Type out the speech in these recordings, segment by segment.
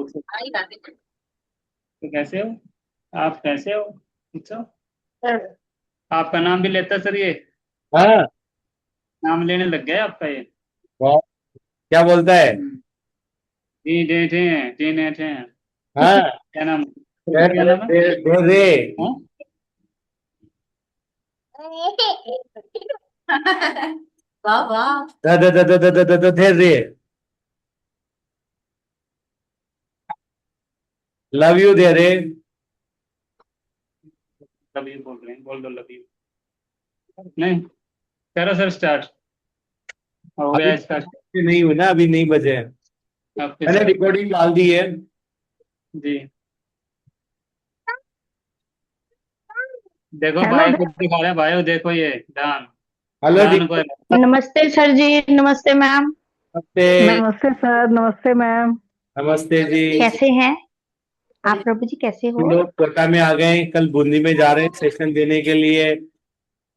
तो कैसे हो? आप कैसे हो? पूछो। आपका नाम भी लेता सर ये? हाँ। नाम लेने लग गया आपका ये। वाह, क्या बोलता है? जी डे थे। जी ने थे। हाँ। क्या नाम? दे क्या दे नाम है? दे दे दे। हाँ? वाह वाह। दे दे दे दे दे दे दे दे दे दे। लव यू दे रे। लव यू बोल रहे हैं, बोल दो लव यू। नहीं। करो सर स्टार्ट। हो अभी गया स्टार्ट। नहीं हुई ना, अभी नहीं बजे हैं। अब फिर मैंने करो। रिकॉर्डिंग डाल दी है। जी। देखो हेलो। भाई को दिखा रहे हैं, भाई देखो ये डान। हेलो डान को। दीपक। नमस्ते सर जी। नमस्ते मैम। नमस्ते। नमस्ते सर। नमस्ते मैम। नमस्ते जी। कैसे हैं आप प्रभु जी, कैसे हम हो? लोग कोटा में आ गए, कल बूंदी में जा रहे हैं सेशन देने के लिए।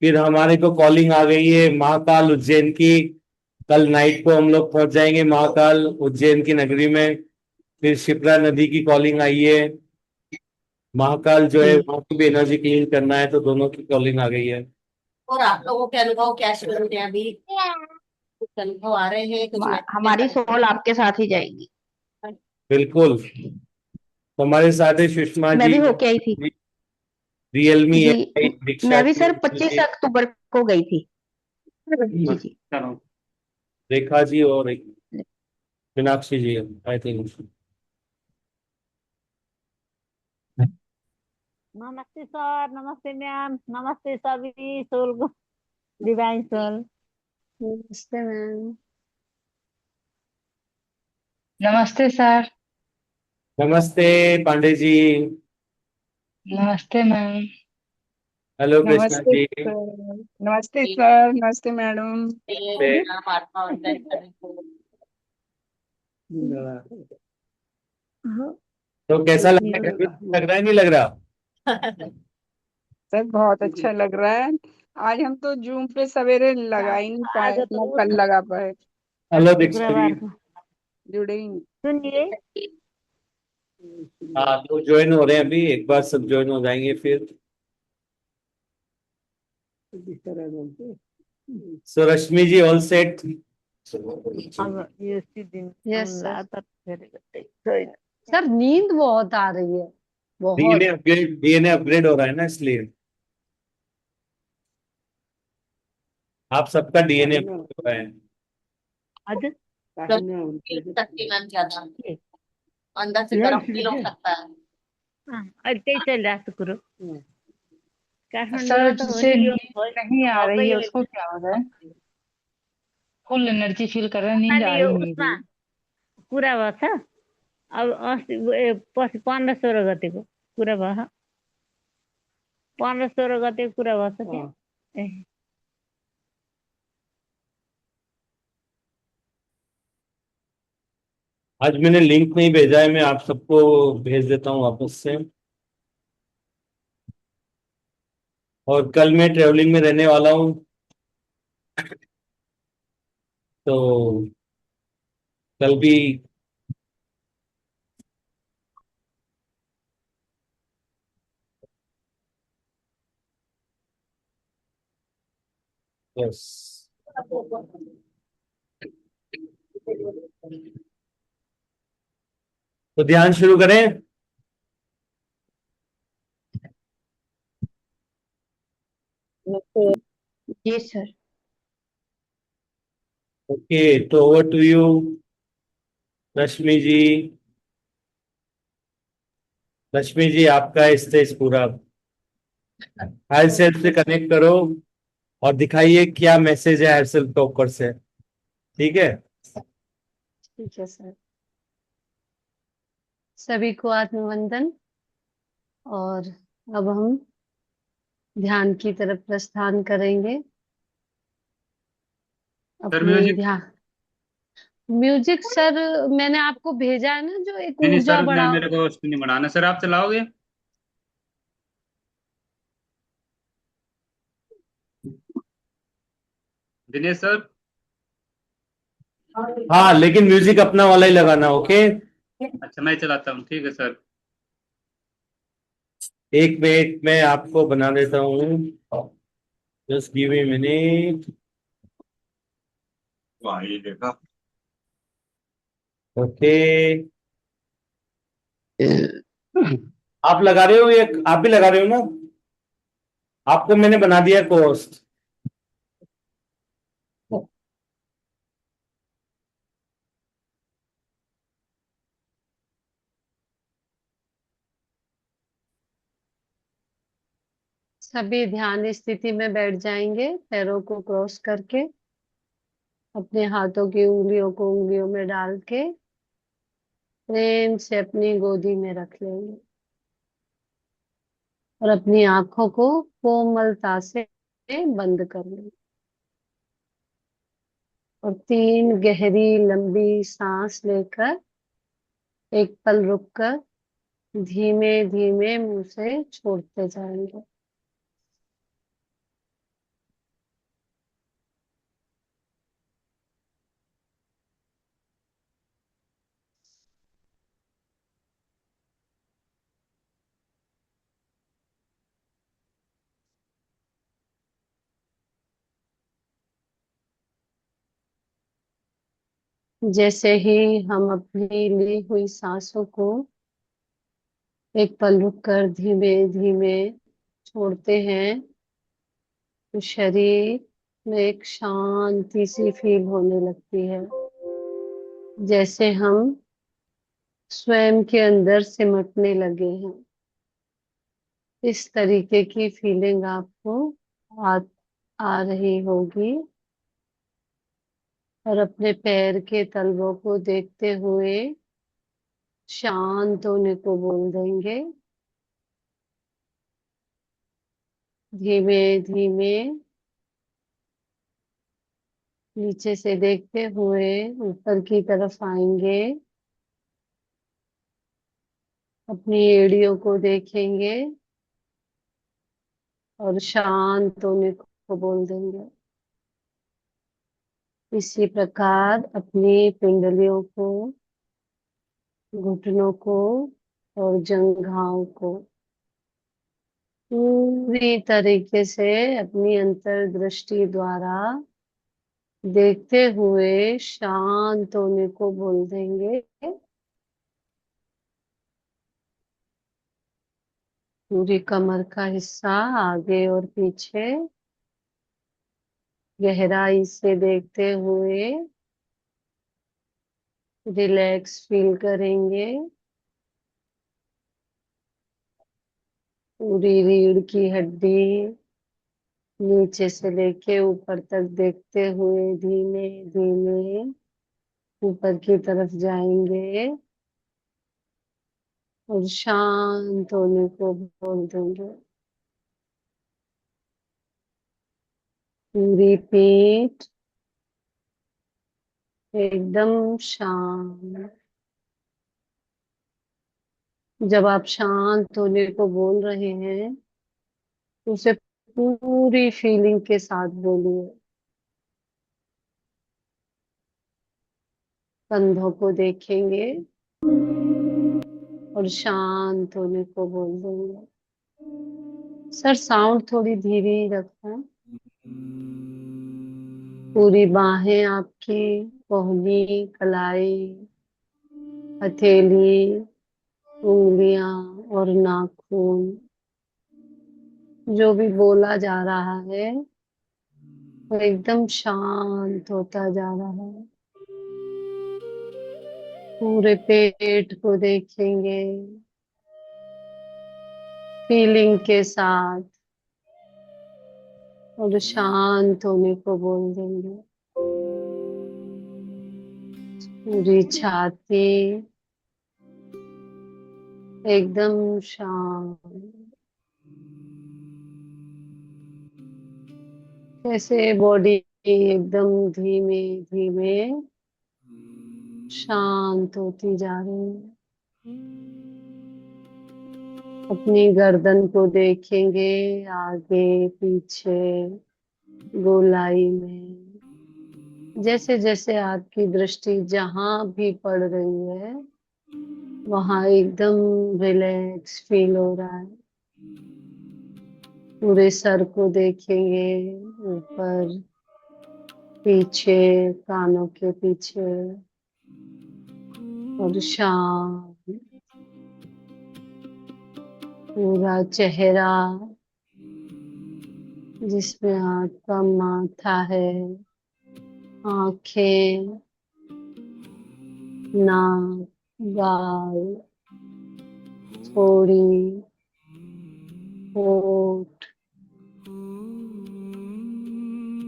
फिर हमारे को कॉलिंग आ गई है महाकाल उज्जैन की। कल नाइट को हम लोग पहुंच जाएंगे महाकाल उज्जैन की नगरी में। फिर शिप्रा नदी की कॉलिंग आई है। महाकाल जो है जी। वहां की भी एनर्जी क्लीन करना है, तो दोनों की कॉलिंग आ गई है। और आप लोगों के अनुभव कैसे हो रहे हैं अभी? कुछ अनुभव आ रहे हैं, कुछ हमारी सोल आपके साथ ही जाएगी। बिल्कुल। तो हमारे साथ है सुषमा मैं जी, भी होके आई थी। Realme G. है, दीक्षा मैं भी जी, सर 25 अक्टूबर को गई थी। जी मत जी। करो। रेखा जी और एक मीनाक्षी जी, आई थिंक। नमस्ते सर, नमस्ते मैम, नमस्ते सभी सोल, डिवाइन सोल। नमस्ते मैम। नमस्ते सर। नमस्ते पांडे जी। नमस्ते मैम। हेलो कृष्णा नमस्ते जी। सर। नमस्ते सर। नमस्ते मैडम। नमस्ते। तो कैसा लग रहा है, घर में लग रहा है नहीं लग रहा? सर बहुत अच्छा लग रहा है। आज हम तो जूम पे सवेरे लगा ही नहीं पाए, आज अपना तो कल लगा पाए। हेलो दीक्षा जी। शुक्रवार को जुड़े ही नहीं। सुनिए। हाँ, तो ज्वाइन हो रहे हैं अभी, एक बार सब ज्वाइन हो जाएंगे फिर। सो रश्मि जी ऑल सेट। अब ये उसी दिन यस हम सर। लाता फिर सर नींद बहुत आ रही है, डीएनए बहुत। अपग्रेड, डीएनए अपग्रेड हो रहा है ना, इसलिए आप सबका डीएनए अपग्रेड हो रहा है। आज शक्तिमान ज्यादा ये अंदर से गर्म फील हो सकता है। हाँ, और त्यही चलिरहेको छु कुरो। सर काठमाडौँमा त हो जिसे नि यो नींद नहीं आ रही भएकै है होइन। उसको क्या हो रहा है? फुल एनर्जी फील कर रहा है, नींद अलि आ यो ही नहीं उसमा रही। कुरा भएछ। अब अस्ति पछि 15-16 गतेको कुरा भयो। 15-16 गतेको कुरा भएछ त्यहाँ। ए आज मैंने लिंक नहीं भेजा है, मैं आप सबको भेज देता हूँ वापस से। और कल मैं ट्रेवलिंग में रहने वाला हूँ, तो कल भी। यस। तो ध्यान शुरू करें। जी सर। ओके, तो ओवर टू यू रश्मि जी। रश्मि जी आपका स्टेज पूरा। हायर सेल्फ से कनेक्ट करो और दिखाइए क्या मैसेज है हायर सेल्फ का ऊपर से। ठीक है। ठीक है सर। सभी को आत्मवंदन। और अब हम ध्यान की तरफ प्रस्थान करेंगे। सर अपने म्यूजिक। ध्यान। म्यूजिक सर, मैंने आपको भेजा है ना, जो एक नहीं नहीं ऊर्जा सर, मैं बढ़ाओ। मेरे को उसको नहीं बनाना सर, आप चलाओगे? दिनेश सर। हाँ, लेकिन म्यूजिक अपना वाला ही लगाना, ओके। अच्छा मैं चलाता हूँ, ठीक है सर। एक मिनट में आपको बना देता हूँ, just give me minute. Okay, आप लगा रहे हो, ये आप भी लगा रहे हो ना? आपको मैंने बना दिया कोस्ट। सभी ध्यान स्थिति में बैठ जाएंगे, पैरों को क्रॉस करके, अपने हाथों की उंगलियों को उंगलियों में डाल के प्रेम से अपनी गोदी में रख लेंगे और अपनी आंखों को कोमलता से बंद कर लेंगे और 3 गहरी लंबी सांस लेकर एक पल रुककर धीमे धीमे मुंह से छोड़ते जाएंगे। जैसे ही हम अपनी ली हुई सांसों को एक पल रुककर धीमे धीमे छोड़ते हैं, तो शरीर में एक शांति सी फील होने लगती है, जैसे हम स्वयं के अंदर सिमटने लगे हैं। इस तरीके की फीलिंग आपको आ, आ रही होगी और अपने पैर के तलवों को देखते हुए शांत होने को बोल देंगे। धीमे धीमे नीचे से देखते हुए ऊपर की तरफ आएंगे, अपनी एड़ियों को देखेंगे और शांत होने को बोल देंगे। इसी प्रकार अपनी पिंडलियों को, घुटनों को और जंघाओं को पूरी तरीके से अपनी अंतर्दृष्टि द्वारा देखते हुए शांत होने को बोल देंगे। पूरी कमर का हिस्सा आगे और पीछे गहराई से देखते हुए रिलैक्स फील करेंगे। पूरी रीढ़ की हड्डी नीचे से लेके ऊपर तक देखते हुए धीमे धीमे ऊपर की तरफ जाएंगे और शांत होने को बोल देंगे। पूरी पीठ एकदम शांत। जब आप शांत होने को बोल रहे हैं तो उसे पूरी फीलिंग के साथ बोलिए। कंधों को देखेंगे और शांत होने को बोल देंगे। सर साउंड थोड़ी धीरे ही रखें। पूरी बाहें आपकी, कोहनी, कलाई, हथेली, उंगलियां और नाखून, जो भी बोला जा रहा है वो एकदम शांत होता जा रहा है। पूरे पेट को देखेंगे फीलिंग के साथ और शांत होने को बोल देंगे। पूरी छाती एकदम शांत। कैसे बॉडी एकदम धीमे धीमे शांत होती जा रही है। अपनी गर्दन को देखेंगे आगे पीछे गोलाई में। जैसे जैसे आपकी दृष्टि जहां भी पड़ रही है वहां एकदम रिलैक्स फील हो रहा है। पूरे सर को देखेंगे, ऊपर, पीछे, कानों के पीछे, और शांत पूरा चेहरा, जिसमें आपका माथा है, आंखें, नाक, गाल, थोड़ी, होठ,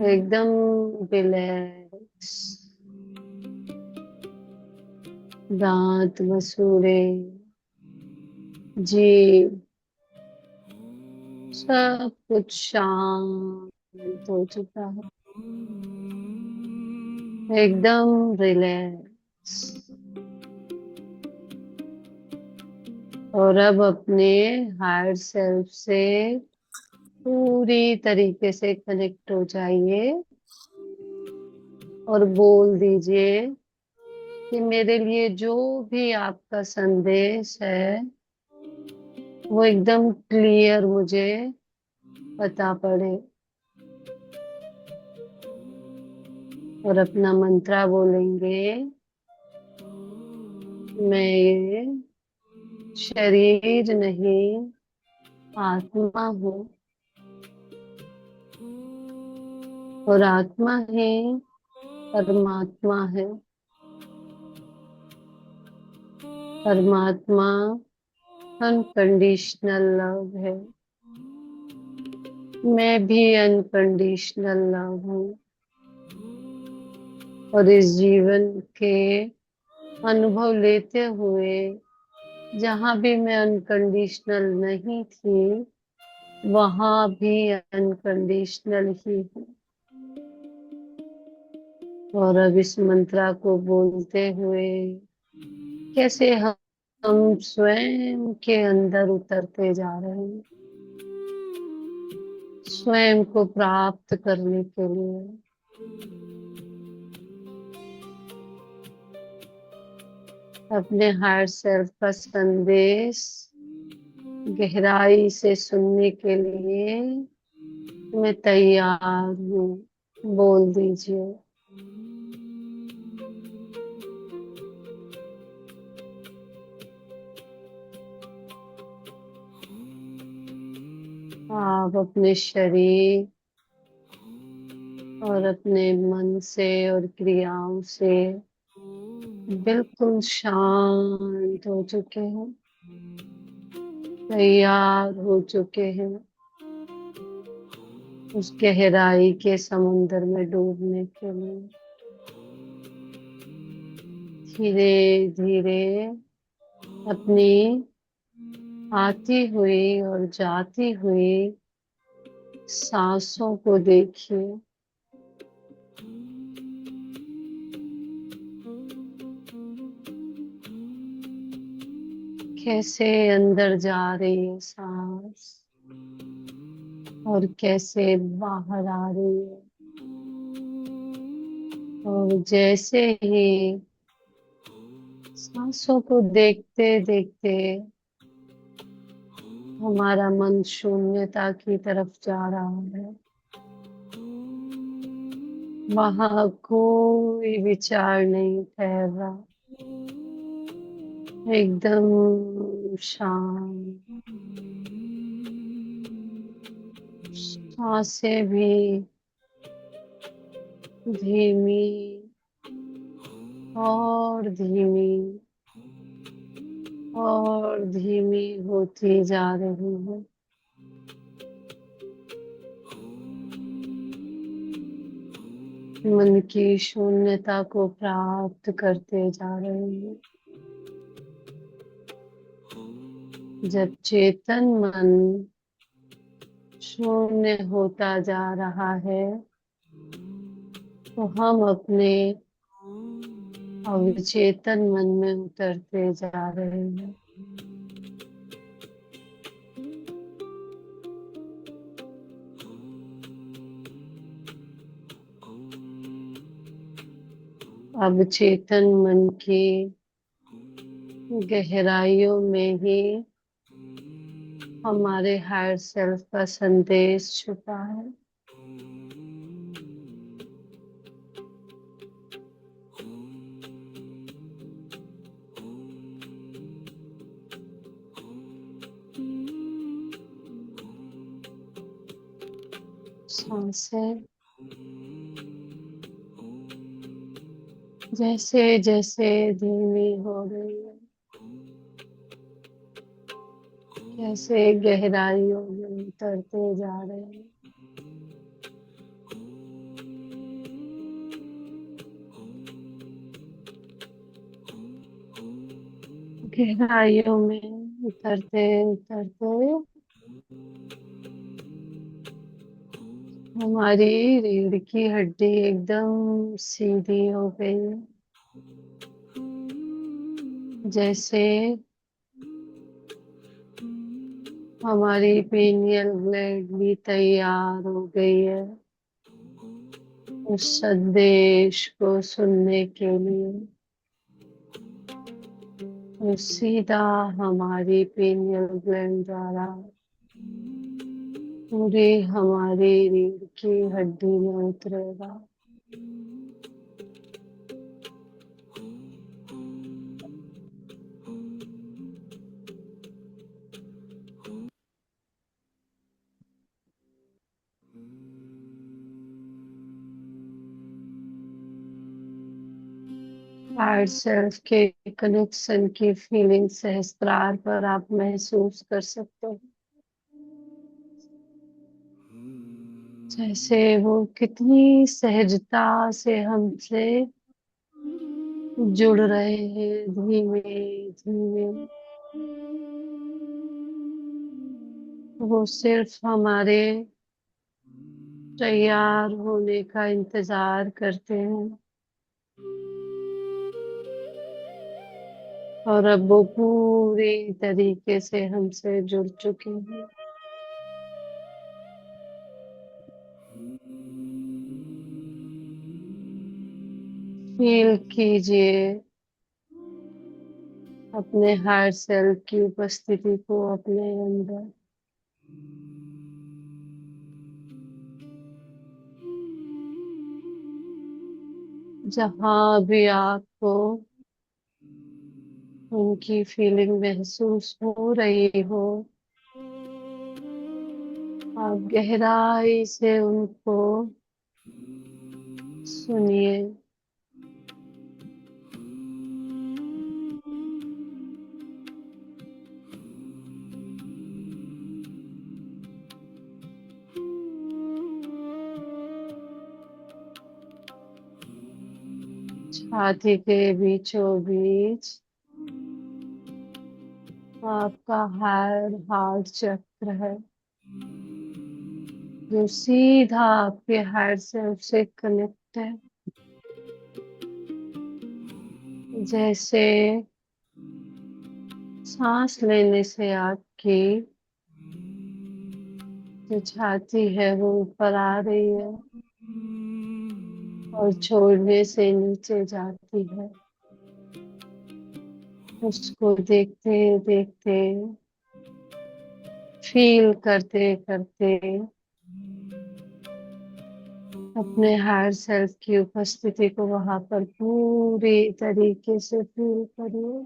एकदम रिलैक्स। दांत मसूड़े, जीभ, सब कुछ शांत हो चुका है, एकदम रिलैक्स। और अब अपने हायर सेल्फ से पूरी तरीके से कनेक्ट हो जाइए और बोल दीजिए कि मेरे लिए जो भी आपका संदेश है वो एकदम क्लियर मुझे पता पड़े। और अपना मंत्रा बोलेंगे, मैं ये शरीर नहीं, आत्मा हूँ, और आत्मा ही परमात्मा है। परमात्मा अनकंडीशनल लव है, मैं भी अनकंडीशनल लव हूँ। और इस जीवन के अनुभव लेते हुए जहां भी मैं अनकंडीशनल नहीं थी, वहां भी अनकंडीशनल ही हूँ। और अब इस मंत्रा को बोलते हुए कैसे हम स्वयं के अंदर उतरते जा रहे हैं, स्वयं को प्राप्त करने के लिए। अपने हायर सेल्फ का संदेश गहराई से सुनने के लिए मैं तैयार हूँ, बोल दीजिए। आप अपने शरीर और अपने मन से और क्रियाओं से बिल्कुल शांत हो चुके हैं, तैयार हो चुके हैं उस गहराई के समुंदर में डूबने के लिए। धीरे धीरे अपनी आती हुई और जाती हुई सांसों को देखिए, कैसे अंदर जा रही है सांस और कैसे बाहर आ रही है। और जैसे ही सांसों को देखते देखते हमारा मन शून्यता की तरफ जा रहा है, वहां कोई विचार नहीं ठहर रहा, एकदम शांत। सांसें भी धीमी और धीमी और धीमी होती जा रही है। मन की शून्यता को प्राप्त करते जा रहे हैं। जब चेतन मन शून्य होता जा रहा है तो हम अपने अवचेतन मन में उतरते जा रहे हैं। अब चेतन मन की गहराइयों में ही हमारे हायर सेल्फ का संदेश छुपा है। सांसें जैसे जैसे धीमी हो रही है, कैसे गहराइयों में उतरते जा रहे हैं। गहराइयों में उतरते उतरते हमारी रीढ़ की हड्डी एकदम सीधी हो गई है, जैसे हमारी पीनियल ग्लैंड भी तैयार हो गई है उस संदेश को सुनने के लिए। वो सीधा हमारी पीनियल ग्लैंड द्वारा पूरी हमारी रीढ़ की हड्डी में उतरेगा। हायर सेल्फ के कनेक्शन की फीलिंग सहस्त्रार पर आप महसूस कर सकते हो, जैसे वो कितनी सहजता से हमसे जुड़ रहे हैं, धीमे धीमे। वो सिर्फ हमारे तैयार होने का इंतजार करते हैं और अब वो पूरी तरीके से हमसे जुड़ चुके हैं। फील कीजिए अपने हायर सेल्फ की उपस्थिति को अपने अंदर। जहां भी आपको उनकी फीलिंग महसूस हो रही हो, आप गहराई से उनको सुनिए। छाती के बीचों बीच आपका हार्ट चक्र है, जो सीधा आपके हायर सेल्फ से कनेक्ट है। जैसे सांस लेने से आपकी जो छाती है वो ऊपर आ रही है और छोड़ने से नीचे जाती है। उसको देखते देखते, फील करते करते अपने हायर सेल्फ की उपस्थिति को वहां पर पूरी तरीके से फील करिए।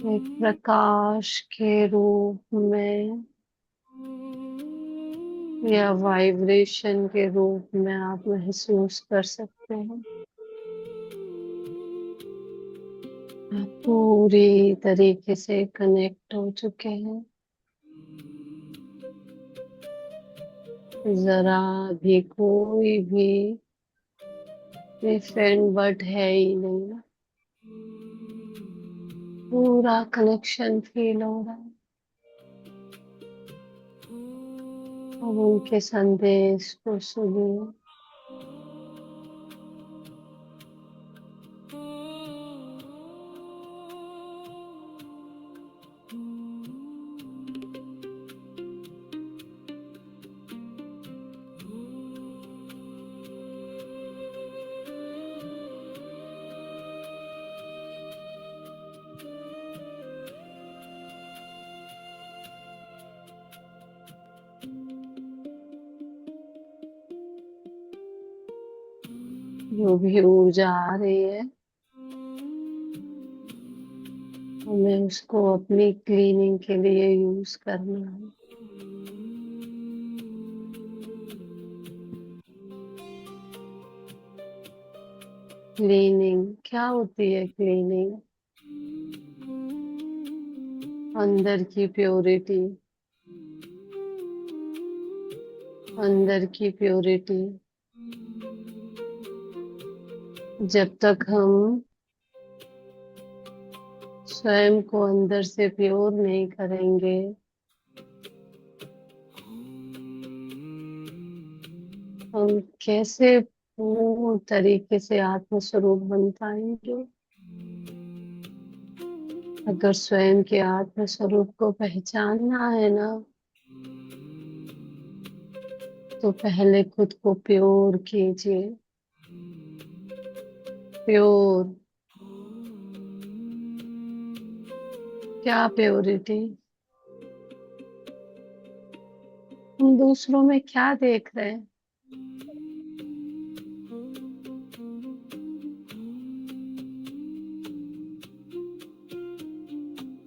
एक प्रकाश के रूप में या वाइब्रेशन के रूप में आप महसूस कर सकते हैं। आप पूरी तरीके से कनेक्ट हो चुके हैं। जरा भी कोई भी डिफरेंट बट है ही नहीं, पूरा कनेक्शन फील हो रहा है। अब उनके संदेश को सुनिए। जो भी ऊर्जा आ रही है हमें उसको अपनी क्लीनिंग के लिए यूज करना है। क्लीनिंग क्या होती है? क्लीनिंग अंदर की प्योरिटी, अंदर की प्योरिटी। जब तक हम स्वयं को अंदर से प्योर नहीं करेंगे, हम कैसे पूर्ण तरीके से आत्म स्वरूप बन पाएंगे? अगर स्वयं के आत्म स्वरूप को पहचानना है ना, तो पहले खुद को प्योर कीजिए। प्योर, क्या प्योरिटी? हम दूसरों में क्या देख रहे हैं?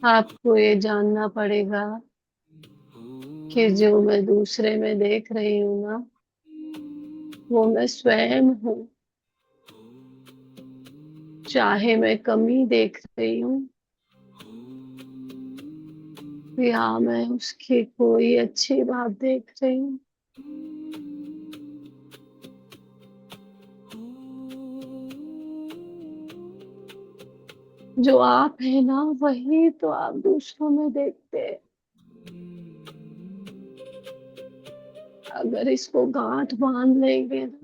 आपको ये जानना पड़ेगा कि जो मैं दूसरे में देख रही हूँ ना, वो मैं स्वयं हूँ। चाहे मैं कमी देख रही हूँ या मैं उसकी कोई अच्छी बात देख रही हूँ, जो आप है ना, वही तो आप दूसरों में देखते हैं। अगर इसको गांठ बांध लेंगे ना,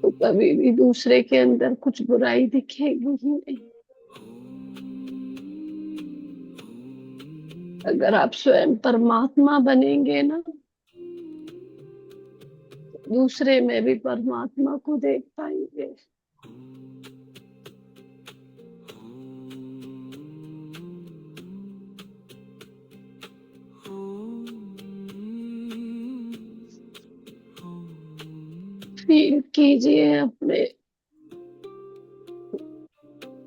तो कभी भी दूसरे के अंदर कुछ बुराई दिखेगी ही नहीं। अगर आप स्वयं परमात्मा बनेंगे ना, दूसरे में भी परमात्मा को देख पाएंगे। फील कीजिए अपने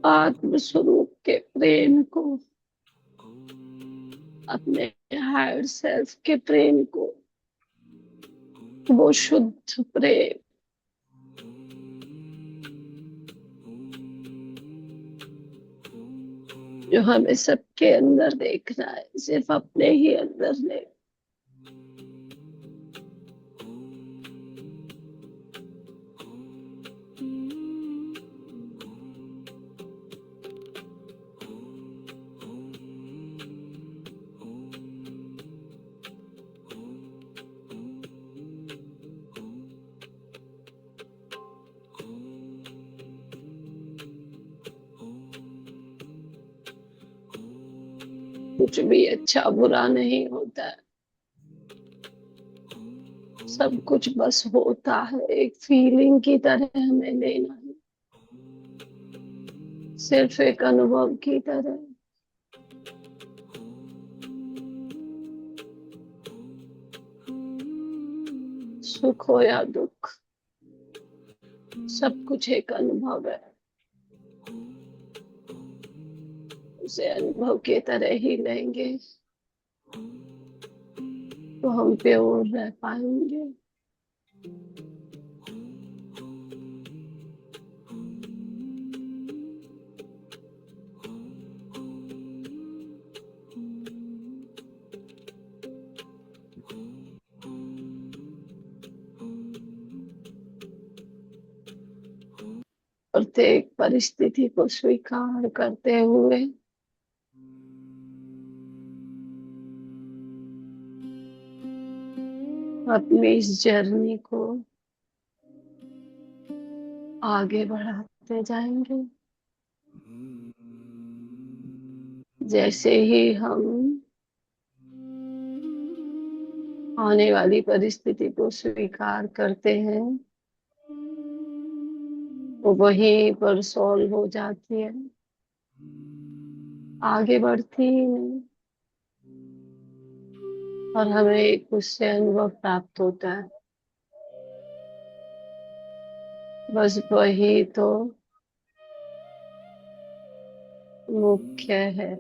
आत्म स्वरूप के प्रेम को, अपने हायर सेल्फ के प्रेम को। वो शुद्ध प्रेम जो हमें सबके अंदर देखना है, सिर्फ अपने ही अंदर नहीं। कुछ भी अच्छा बुरा नहीं होता है, सब कुछ बस होता है। एक फीलिंग की तरह हमें लेना है, सिर्फ एक अनुभव की तरह। सुख हो या दुख, सब कुछ एक अनुभव है। उसे अनुभव की तरह ही लेंगे तो हम प्योर रह पाएंगे। प्रत्येक परिस्थिति को स्वीकार करते हुए अपनी इस जर्नी को आगे बढ़ाते जाएंगे। जैसे ही हम आने वाली परिस्थिति को स्वीकार करते हैं, वो वहीं पर सॉल्व हो जाती है, आगे बढ़ती ही नहीं। और हमें एक उससे अनुभव प्राप्त होता है। बस वही तो मुख्य है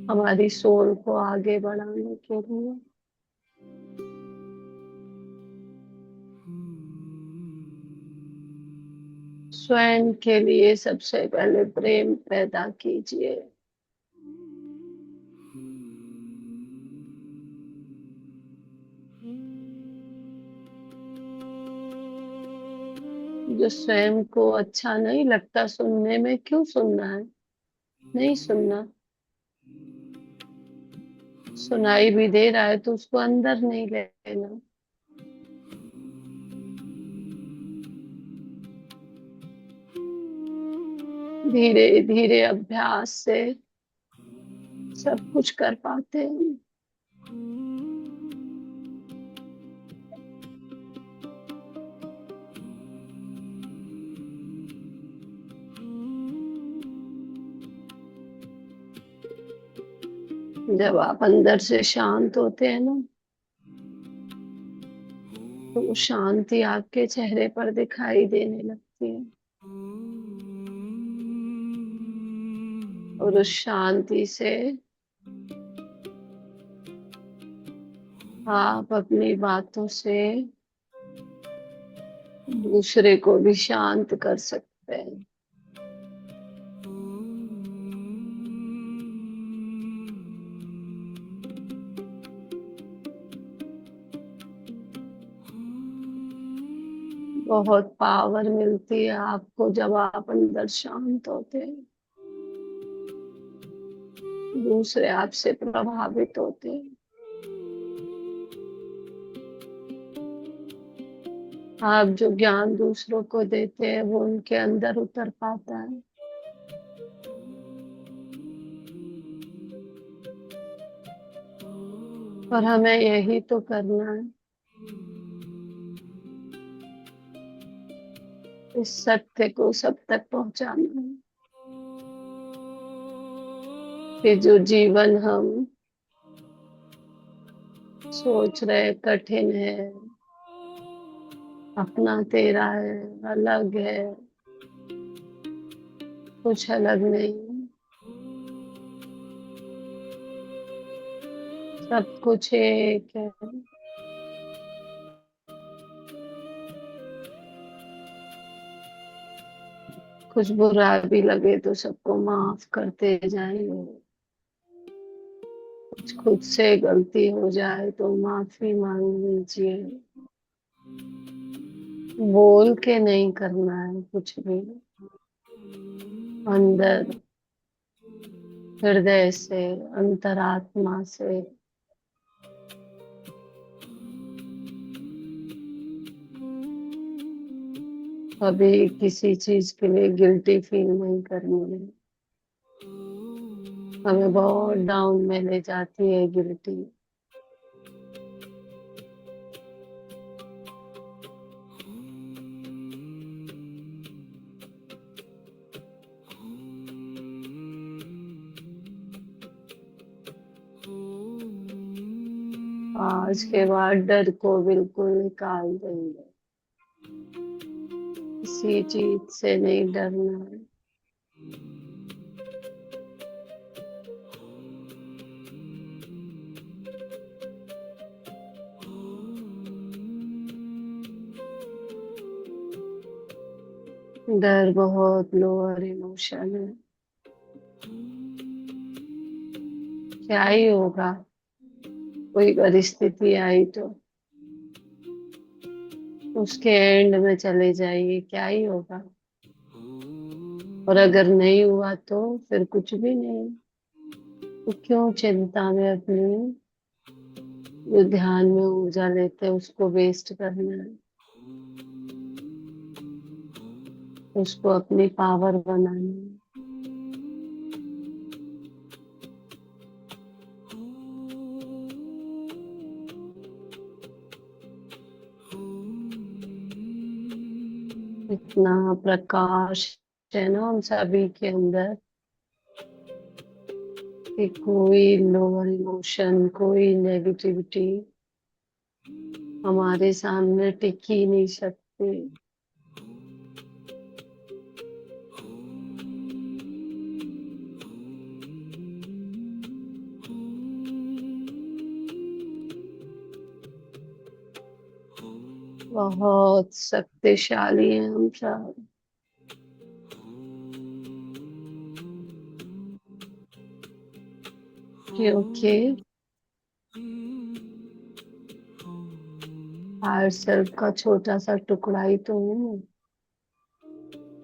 हमारी सोल को आगे बढ़ाने के लिए। स्वयं के लिए सबसे पहले प्रेम पैदा कीजिए। जो स्वयं को अच्छा नहीं लगता सुनने में, क्यों सुनना है? नहीं सुनना। सुनाई भी दे रहा है तो उसको अंदर नहीं लेना। धीरे धीरे अभ्यास से सब कुछ कर पाते हैं। जब आप अंदर से शांत होते हैं ना, तो वो शांति आपके चेहरे पर दिखाई देने लगती है। और उस शांति से आप अपनी बातों से दूसरे को भी शांत कर सकते हैं। बहुत पावर मिलती है आपको जब आप अंदर शांत होते हैं। दूसरे आपसे प्रभावित होते हैं। आप जो ज्ञान दूसरों को देते हैं वो उनके अंदर उतर पाता है। और हमें यही तो करना है। इस सत्य को सब तक पहुंचाना है कि जो जीवन हम सोच रहे कठिन है, अपना तेरा है, अलग है, कुछ अलग नहीं, सब कुछ एक है। कुछ बुरा भी लगे तो सबको माफ करते जाइए। कुछ खुद से गलती हो जाए तो माफी मांग लीजिए। बोल के नहीं करना है कुछ भी, अंदर हृदय से, अंतरात्मा से। कभी किसी चीज के लिए गिल्टी फील नहीं करनी है। हमें बहुत डाउन में ले जाती है गिल्टी। आज के बाद डर को बिल्कुल निकाल देंगे। किसी चीज से नहीं डरना है। डर बहुत लोअर इमोशन है। क्या ही होगा, कोई परिस्थिति आई तो उसके एंड में चले जाइए, क्या ही होगा। और अगर नहीं हुआ तो फिर कुछ भी नहीं। तो क्यों चिंता में अपनी जो ध्यान में ऊर्जा लेते हैं उसको वेस्ट करना है। उसको अपनी पावर बनाना है। इतना प्रकाश है ना हम सभी के अंदर कि कोई लोअर इमोशन, कोई नेगेटिविटी हमारे सामने टिक ही नहीं सकती। बहुत शक्तिशाली हैं हम सब। क्योंकि हायर सेल्फ का छोटा सा टुकड़ा ही तो हूँ।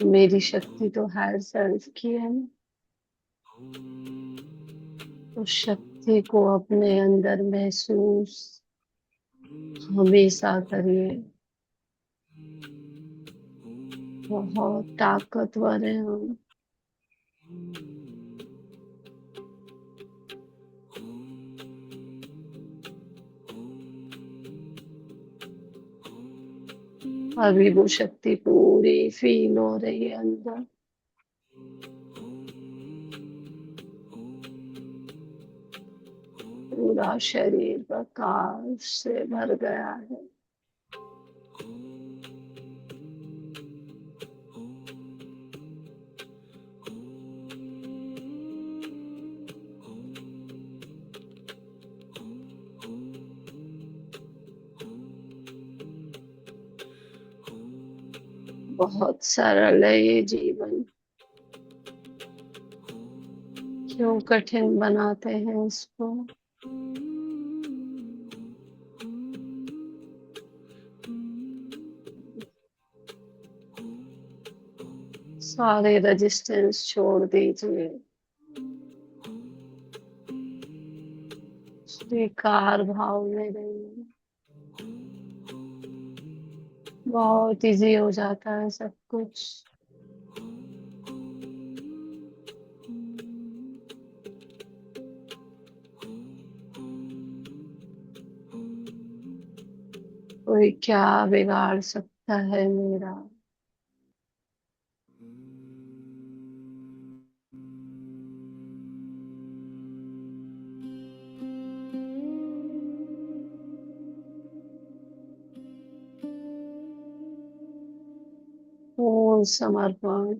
मेरी शक्ति तो हायर सेल्फ की है ना। उस शक्ति को अपने अंदर महसूस हमेशा करिए। बहुत ताकतवर है हम। अभी वो शक्ति पूरी फील हो रही है अंदर। पूरा शरीर प्रकाश से भर गया है। बहुत सरल है ये जीवन। क्यों कठिन बनाते हैं इसको? सारे रेजिस्टेंस छोड़ दीजिए। स्वीकार भाव में रहिए। बहुत इजी हो जाता है सब कुछ। कोई क्या बिगाड़ सकता है मेरा? पूर्ण समर्पण।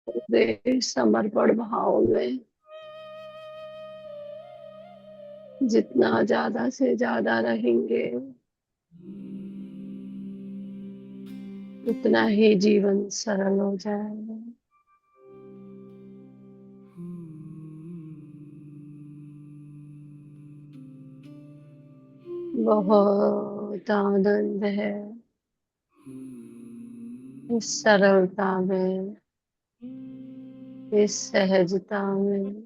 पूरे समर्पण भाव में जितना ज्यादा से ज्यादा रहेंगे उतना ही जीवन सरल हो जाएगा। बहुत आनंद है इस सरलता में, इस सहजता में।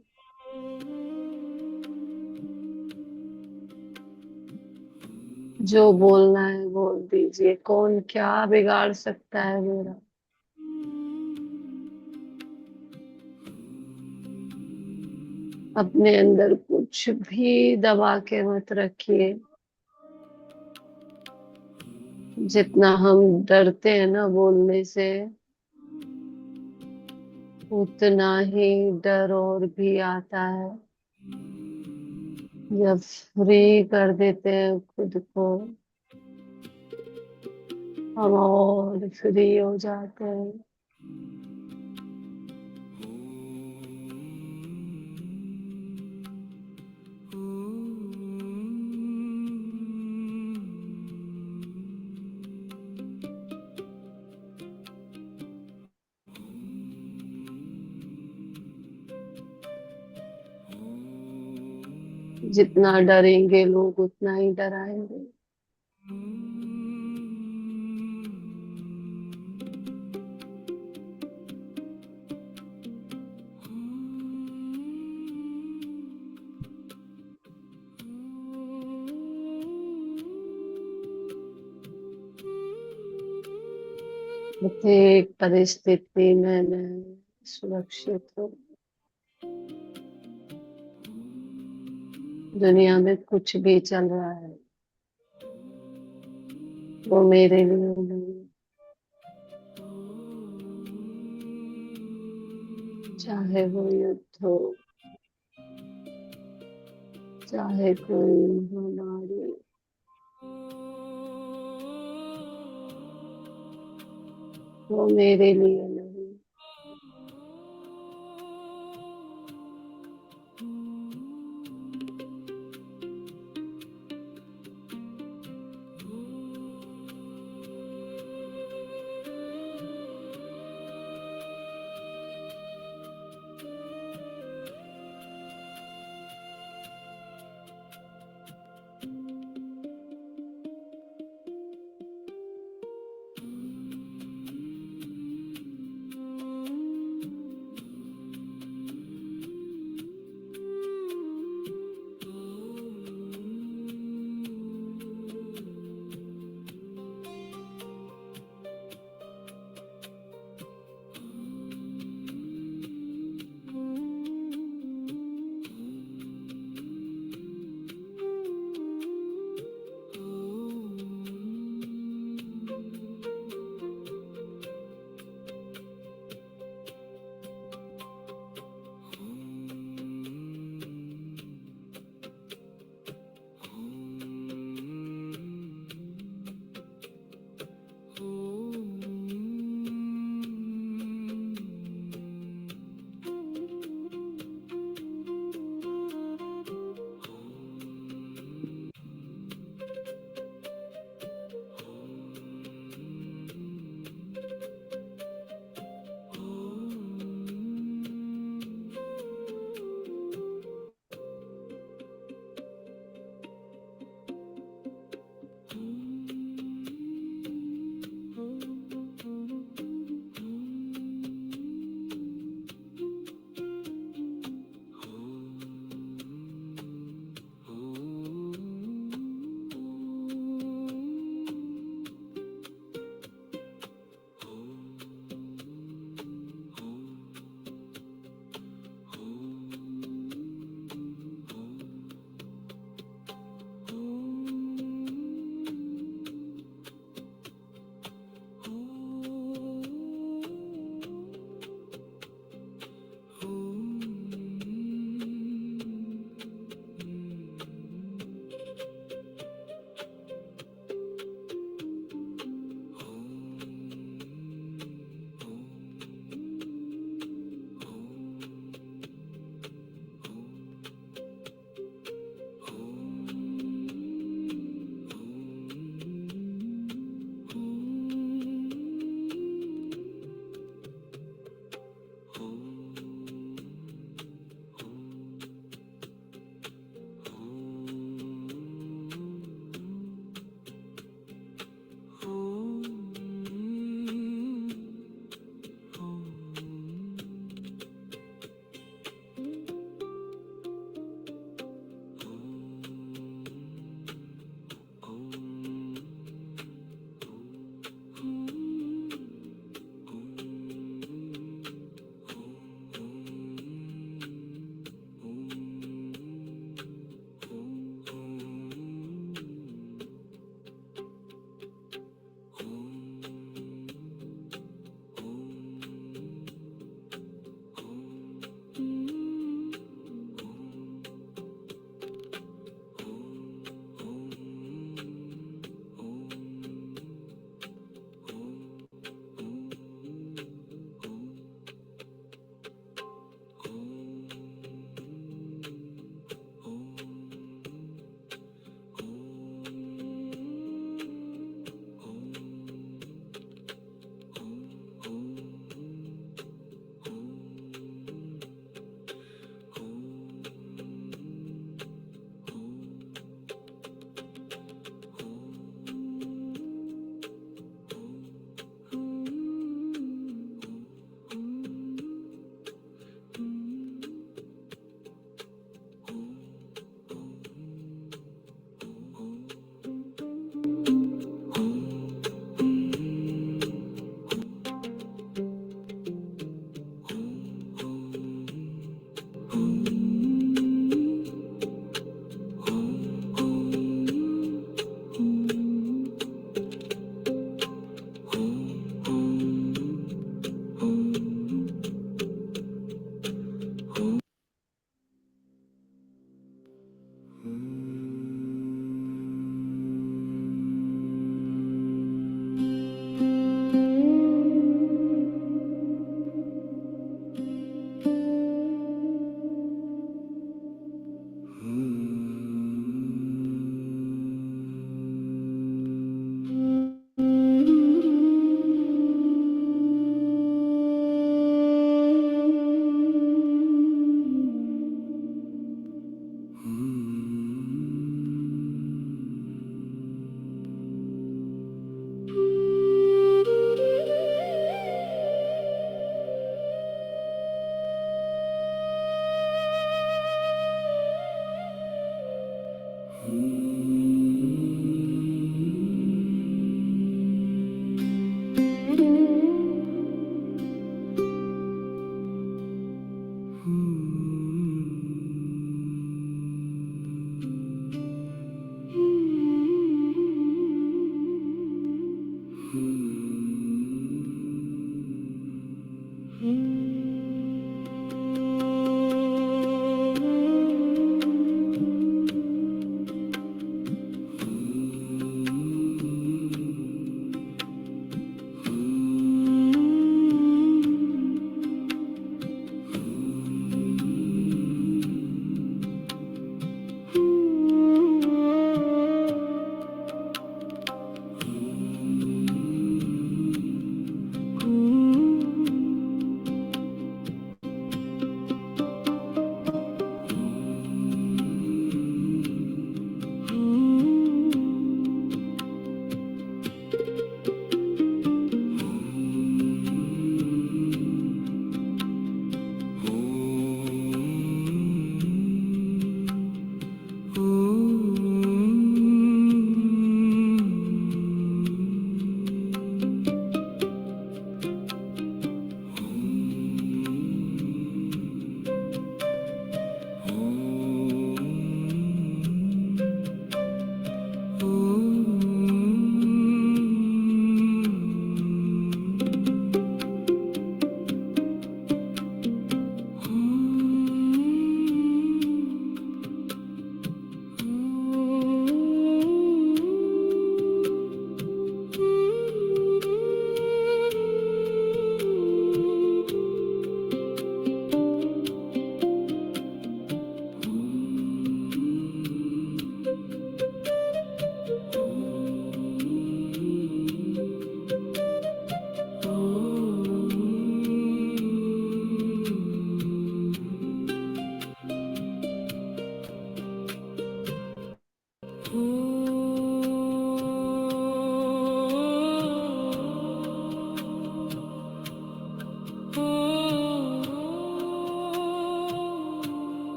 जो बोलना है बोल दीजिए। कौन क्या बिगाड़ सकता है मेरा? अपने अंदर कुछ भी दबा के मत रखिए। जितना हम डरते हैं ना बोलने से, उतना ही डर और भी आता है। जब फ्री कर देते हैं खुद को, हम और फ्री हो जाते हैं। जितना डरेंगे लोग उतना ही डराएंगे। प्रत्येक परिस्थिति में मैं सुरक्षित हूँ। दुनिया में कुछ भी चल रहा है वो मेरे लिए नहीं, चाहे वो युद्ध हो, चाहे कोई बीमारी, वो मेरे लिए नहीं।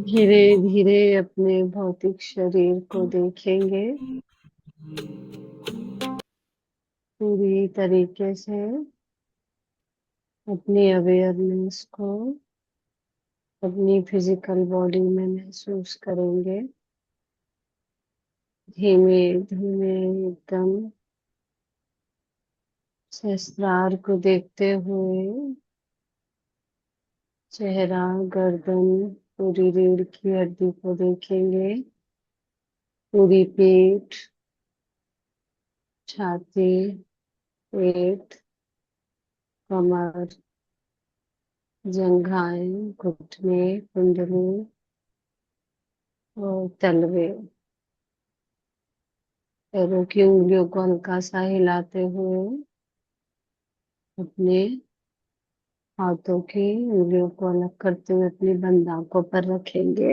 धीरे धीरे अपने भौतिक शरीर को देखेंगे पूरी तरीके से। अपनी अवेयरनेस को अपनी फिजिकल बॉडी में महसूस करेंगे। धीमे धीमे एकदम सहस्त्रार को देखते हुए चेहरा, गर्दन, पूरी रीढ़ की हड्डी को देखेंगे, पूरी पीठ, छाती, पेट, कमर, जंघाएं, घुटने, कुंडली और तलवे। पैरों की उंगलियों को हल्का सा हिलाते हुए अपने हाथों की उंगलियों को अलग करते हुए अपनी बंद आंखों पर रखेंगे।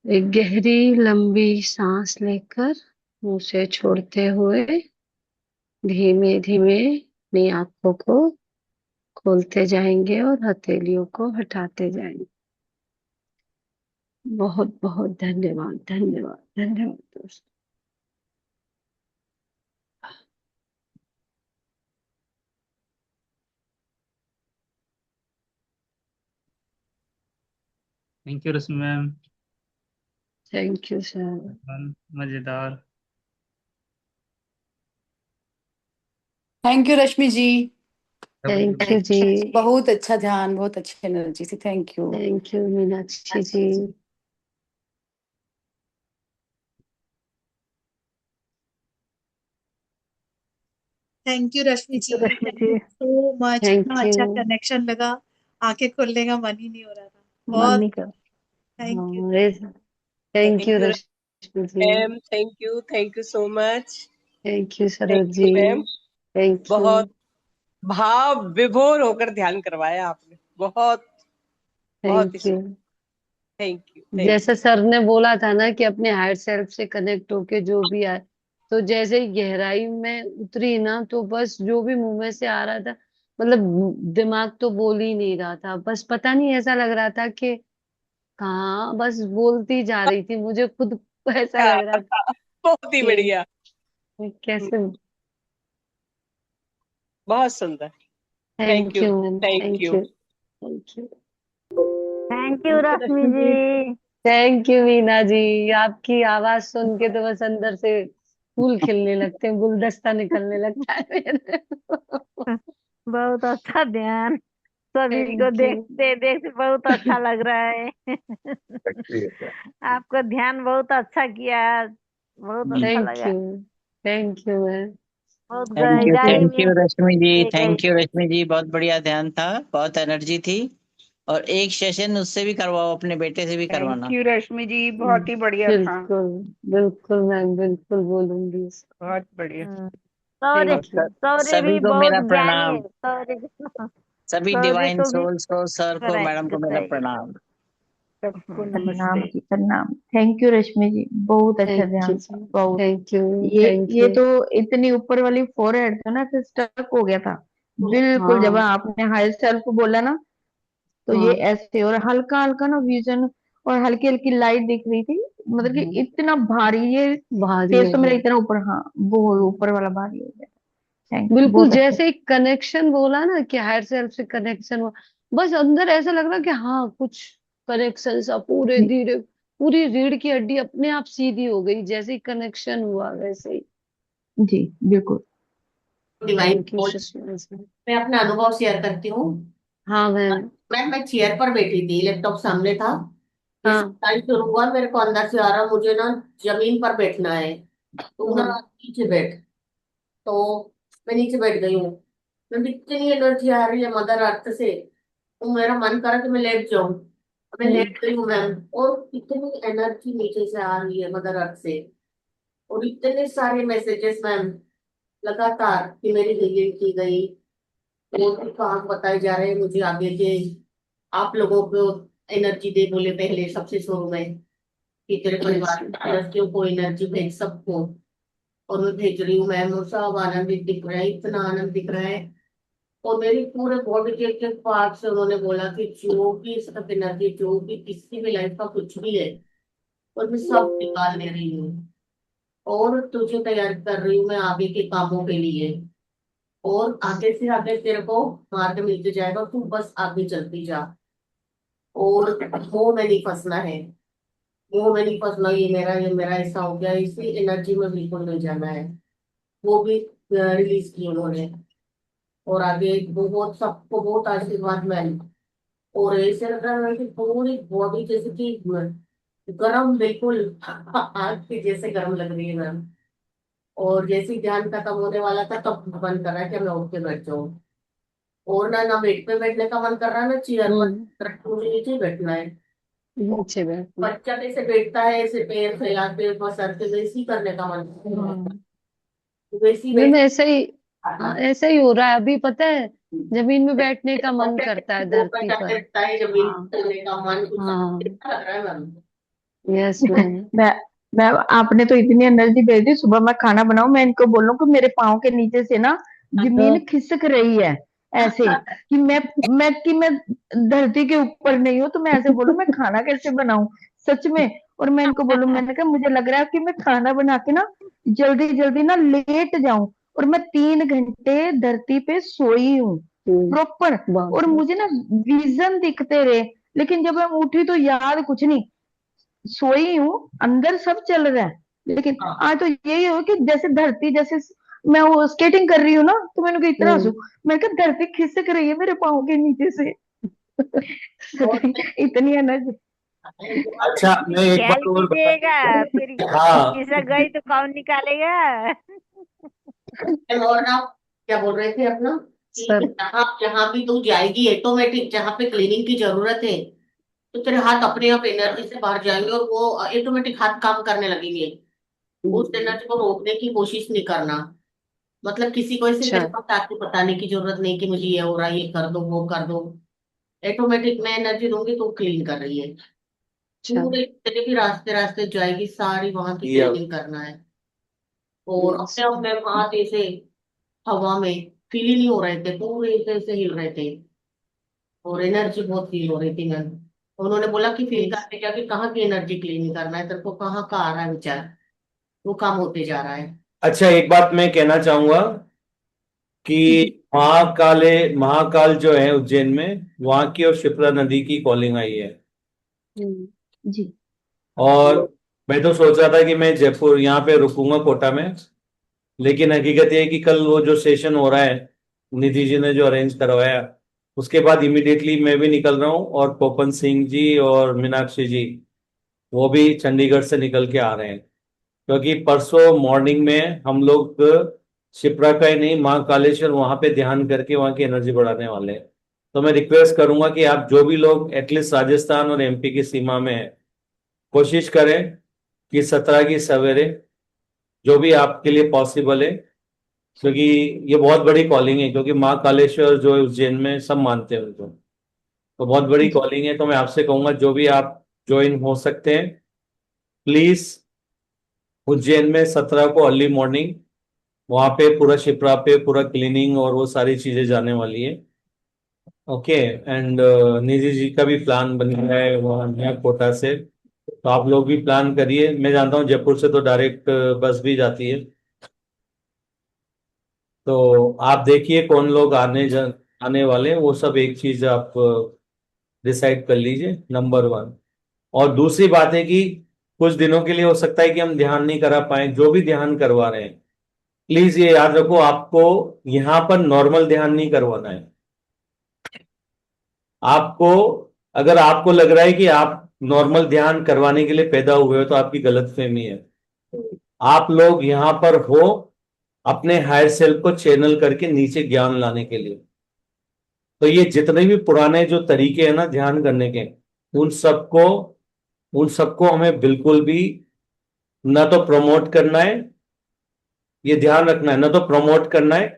एक गहरी लंबी सांस लेकर मुंह से छोड़ते हुए धीमे धीमे अपनी आंखों को खोलते जाएंगे और हथेलियों को हटाते जाएंगे। बहुत बहुत धन्यवाद, धन्यवाद, धन्यवाद दोस्तों। Thank you Rashmi ma'am, thank you sir. मजेदार। Thank you Rashmi ji. Thank you जी। बहुत अच्छा ध्यान, बहुत अच्छी एनर्जी थी। Thank you. Thank you Meenakshi ji. Thank you Rashmi ji, thank you so much. Thank इतना यू। अच्छा कनेक्शन लगा, आंखें खोलने का मन ही नहीं हो रहा था। मन बहुत नहीं कर thank you. Thank you Rashmi ji. Ma'am, thank you so much. Thank you Saroj thank you ji. Ma'am, thank you. बहुत भाव विभोर होकर ध्यान करवाया आपने। बहुत बहुत ही थैंक यू। Thank you. जैसे सर ने बोला था ना कि अपने हायर सेल्फ से कनेक्ट होके जो भी आए, तो जैसे ही गहराई में उतरी ना, तो बस जो भी मुंह में से आ रहा था, मतलब दिमाग तो बोल ही नहीं रहा था, बस पता नहीं ऐसा लग रहा था कि हाँ बस बोलती जा रही थी। मुझे खुद को ऐसा लग रहा था बहुत ही कि बढ़िया, कैसे। बहुत सुंदर। Thank you ma'am. Thank thank you. You. Thank you. Thank you Rashmi ji. Thank you Meena ji. आपकी आवाज सुन के तो बस अंदर से फूल खिलने लगते हैं, गुलदस्ता निकलने लगता है मेरे। बहुत अच्छा ध्यान, सभी को थैंक यू। देखते देखते बहुत अच्छा लग रहा है। आपका ध्यान बहुत अच्छा किया, बहुत अच्छा थैंक लगा। यू। Thank you ma'am. बहुत थैंक यू, गहराई थैंक यू में रश्मि जी, ले गए। थैंक यू रश्मि जी। बहुत बढ़िया ध्यान था, बहुत एनर्जी थी। और एक सेशन उससे भी करवाओ, अपने बेटे से भी थैंक करवाना। यू रश्मि जी, बहुत ही बढ़िया था। बिल्कुल। बिल्कुल मैम, बिल्कुल बोलूंगी इसको। बहुत बढ़िया। सौर्य थैंक यू। सौर्य भी सभी को बहुत मेरा ज्ञानी है। प्रणाम। सभी सौर्य डिवाइन को भी सोल्स को, सर को, मैडम को मेरा बताइए। प्रणाम। सबको प्रणाम नमस्ते। जी, प्रणाम। थैंक यू रश्मि जी, बहुत अच्छा थैंक यू ध्यान जी। था। बहुत। Thank you. ये थैंक ये यू। तो इतनी ऊपर वाली फोरहेड था ना कि स्टक हो गया था बिल्कुल। जब हाँ। आपने हायर सेल्फ बोला ना, तो ये हाँ। ऐसे, और हल्का हल्का ना विजन और हल्की हल्की लाइट दिख रही थी। मतलब कि इतना भारी ये भारी फेस हो तो मेरा गया। इतना ऊपर, हाँ बहुत ऊपर वाला भारी हो गया। थैंक यू, बिल्कुल बहुत अच्छा। जैसे एक कनेक्शन बोला ना कि हायर सेल्फ से कनेक्शन हुआ, बस अंदर ऐसा लग रहा कि हाँ कुछ कनेक्शन सा पूरे जी धीरे, पूरी रीढ़ की हड्डी अपने आप सीधी हो गई, जैसे ही कनेक्शन हुआ वैसे ही। जी बिल्कुल। Divine thank you coach. Sushma ji. मैं अपना अनुभव शेयर करती हूँ। हाँ मैम। मैं चेयर पर बैठी थी, लैपटॉप सामने था। जैसे हाँ। टाइम शुरू हुआ, मेरे को अंदर से आ रहा मुझे ना जमीन पर बैठना है, तो ना हाँ। नीचे बैठ। तो मैं नीचे बैठ गई हूँ। मैं इतनी एनर्जी आ रही है मदर अर्थ से, तो मेरा मन करा कि मैं लेट जाऊं। मैं हम्म। लेट गई हूँ मैम, और इतनी एनर्जी नीचे से आ रही है मदर अर्थ से, और इतने सारे मैसेजेस मैम लगातार कि मेरी हीलिंग की गई। और भी काम बताए जा रहे हैं मुझे आगे के। आप लोगों को एनर्जी दे बोले पहले सबसे शुरू में कि तेरे परिवार के सदस्यों को एनर्जी भेज सबको। और मैं भेज रही हूँ मैम, और सब आनंदित दिख रहा है, इतना आनंद दिख रहा है और मेरी पूरे बॉडी के एक पार्ट से उन्होंने बोला कि जो भी इसका एनर्जी, जो भी किसी भी लाइफ का कुछ भी है, और मैं सब निकाल ले रही हूँ और तुझे तैयार कर रही हूँ मैं आगे के कामों के लिए। और आगे से आगे तेरे को मार्ग मिलते जाएगा, तू बस आगे चलती जा। और मोह में नहीं फंसना है, मोह में नहीं फंसना, ये मेरा ऐसा हो गया, इसी एनर्जी में बिल्कुल नहीं जाना है। वो भी रिलीज की उन्होंने। और आगे बहुत सबको बहुत आशीर्वाद मैम। और ऐसे लग रहा है कि पूरी बॉडी जैसे कि गरम, बिल्कुल आग के जैसे गरम लग रही है मैम। और जैसे ही ध्यान खत्म होने वाला था तब मन कर रहा है कि मैं उठ के बैठ जाऊं। और ना ना बेड पे बैठने का मन कर रहा है, ना चेयर पर, मुझे नीचे ही बैठना है। नीचे बैठना। बच्चा कैसे बैठता है, ऐसे पैर फैला के ऊपर सर के, वैसे ही करने का मन कर रहा है। वैसे ही मैम बैठ ऐसा ही हो रहा है अभी, पता है, जमीन में बैठने का मन करता है, धरती पर। बैठता है जमीन हाँ पर करने का मन, कुछ हाँ, अच्छा लग रहा है मैम। Yes ma'am. मैं आपने तो इतनी एनर्जी भेज दी। सुबह मैं खाना बनाऊं, मैं इनको बोलूं कि मेरे पाँव के नीचे से ना जमीन खिसक रही है, ऐसे कि मैं धरती के ऊपर नहीं हूँ। तो मैं ऐसे बोलूं, मैं खाना कैसे बनाऊं सच में। और मैं इनको बोलूं, मैंने कहा मुझे लग रहा है कि मैं खाना बना के ना जल्दी जल्दी ना लेट जाऊं। और मैं 3 घंटे धरती पे सोई हूँ प्रॉपर। और मुझे ना विजन दिखते रहे, लेकिन जब मैं उठी तो याद कुछ नहीं। सोई हूँ, अंदर सब चल रहा है, लेकिन आज तो यही हो कि जैसे धरती, जैसे मैं वो स्केटिंग कर रही हूँ ना, तो मैंने कहा इतना हंसू। मैं कहा धरती खिसक रही है मेरे पाँव के नीचे से। इतनी एनर्जी। अच्छा, मैं एक ख्याल बात और कीजिएगा, फिर हाँ, खिसक गई तो कौन निकालेगा। और ना क्या बोल रहे थे अपना, कि सर जहाँ जहाँ भी तू जाएगी ऑटोमेटिक, जहाँ पे क्लीनिंग की जरूरत है, तो तेरे हाथ अपने आप एनर्जी से बाहर जाएंगे और वो ऑटोमेटिक हाथ काम करने लगेंगे। उस एनर्जी को रोकने की कोशिश नहीं करना। मतलब किसी को ऐसे अच्छा तेरे को ताकि बताने की जरूरत नहीं कि मुझे ये हो रहा है, ये कर दो, वो कर दो। ऑटोमेटिक मैं एनर्जी दूंगी तो क्लीन कर रही है। अच्छा पूरे जितने भी रास्ते रास्ते जाएगी, सारी वहां की ये क्लीनिंग करना है। और यस अपने आप में हाथ ऐसे हवा में फील ही नहीं हो रहे थे, पूरे ऐसे हिल रहे थे। और एनर्जी बहुत फील हो रही थी मैम। उन्होंने बोला कि फील यस। करके जाके कहाँ की एनर्जी क्लीन करना है, तेरे को कहाँ का आ रहा है विचार, वो काम होते जा रहा है। अच्छा, एक बात मैं कहना चाहूंगा कि महाकाल जो है उज्जैन में, वहां की और शिप्रा नदी की कॉलिंग आई है। जी। और मैं तो सोच रहा था कि मैं जयपुर यहाँ पे रुकूंगा कोटा में, लेकिन हकीकत ये है कि कल वो जो सेशन हो रहा है, निधि जी ने जो अरेंज करवाया, उसके बाद इमीडिएटली मैं भी निकल रहा हूँ, और पोपन सिंह जी और मीनाक्षी जी वो भी चंडीगढ़ से निकल के आ रहे हैं। क्योंकि परसों मॉर्निंग में हम लोग शिप्रा का ही नहीं, महाकालेश्वर वहां पे ध्यान करके वहां की एनर्जी बढ़ाने वाले हैं। तो मैं रिक्वेस्ट करूंगा कि आप जो भी लोग एटलीस्ट राजस्थान और एमपी की सीमा में हैं, कोशिश करें कि 17 की सवेरे, जो भी आपके लिए पॉसिबल है, क्योंकि ये बहुत बड़ी कॉलिंग है। क्योंकि महाकालेश्वर जो है उज्जैन में सब मानते हैं उनको, तो बहुत बड़ी कॉलिंग है। तो मैं आपसे कहूंगा जो भी आप ज्वाइन हो सकते हैं, प्लीज उज्जैन में 17 को अर्ली मॉर्निंग वहां पे पूरा शिप्रा पे पूरा क्लीनिंग और वो सारी चीजें जाने वाली है। ओके। एंड निधि जी का भी प्लान बन गया है वहाँ नया कोटा से, तो आप लोग भी प्लान करिए। मैं जानता हूँ जयपुर से तो डायरेक्ट बस भी जाती है, तो आप देखिए कौन लोग आने वाले हैं, वो सब एक चीज आप डिसाइड कर लीजिए, नंबर 1। और दूसरी बात है कि कुछ दिनों के लिए हो सकता है कि हम ध्यान नहीं करा पाए, जो भी ध्यान करवा रहे हैं प्लीज ये याद रखो, आपको यहाँ पर नॉर्मल ध्यान नहीं करवाना है। आपको, अगर आपको लग रहा है कि आप नॉर्मल ध्यान करवाने के लिए पैदा हुए हो, तो आपकी गलतफहमी है। आप लोग यहाँ पर हो अपने हायर सेल्फ को चैनल करके नीचे ज्ञान लाने के लिए। तो ये जितने भी पुराने जो तरीके हैं ना ध्यान करने के, उन सबको उन सबको हमें बिल्कुल भी ना तो प्रमोट करना है, ये ध्यान रखना है, ना तो प्रमोट करना है।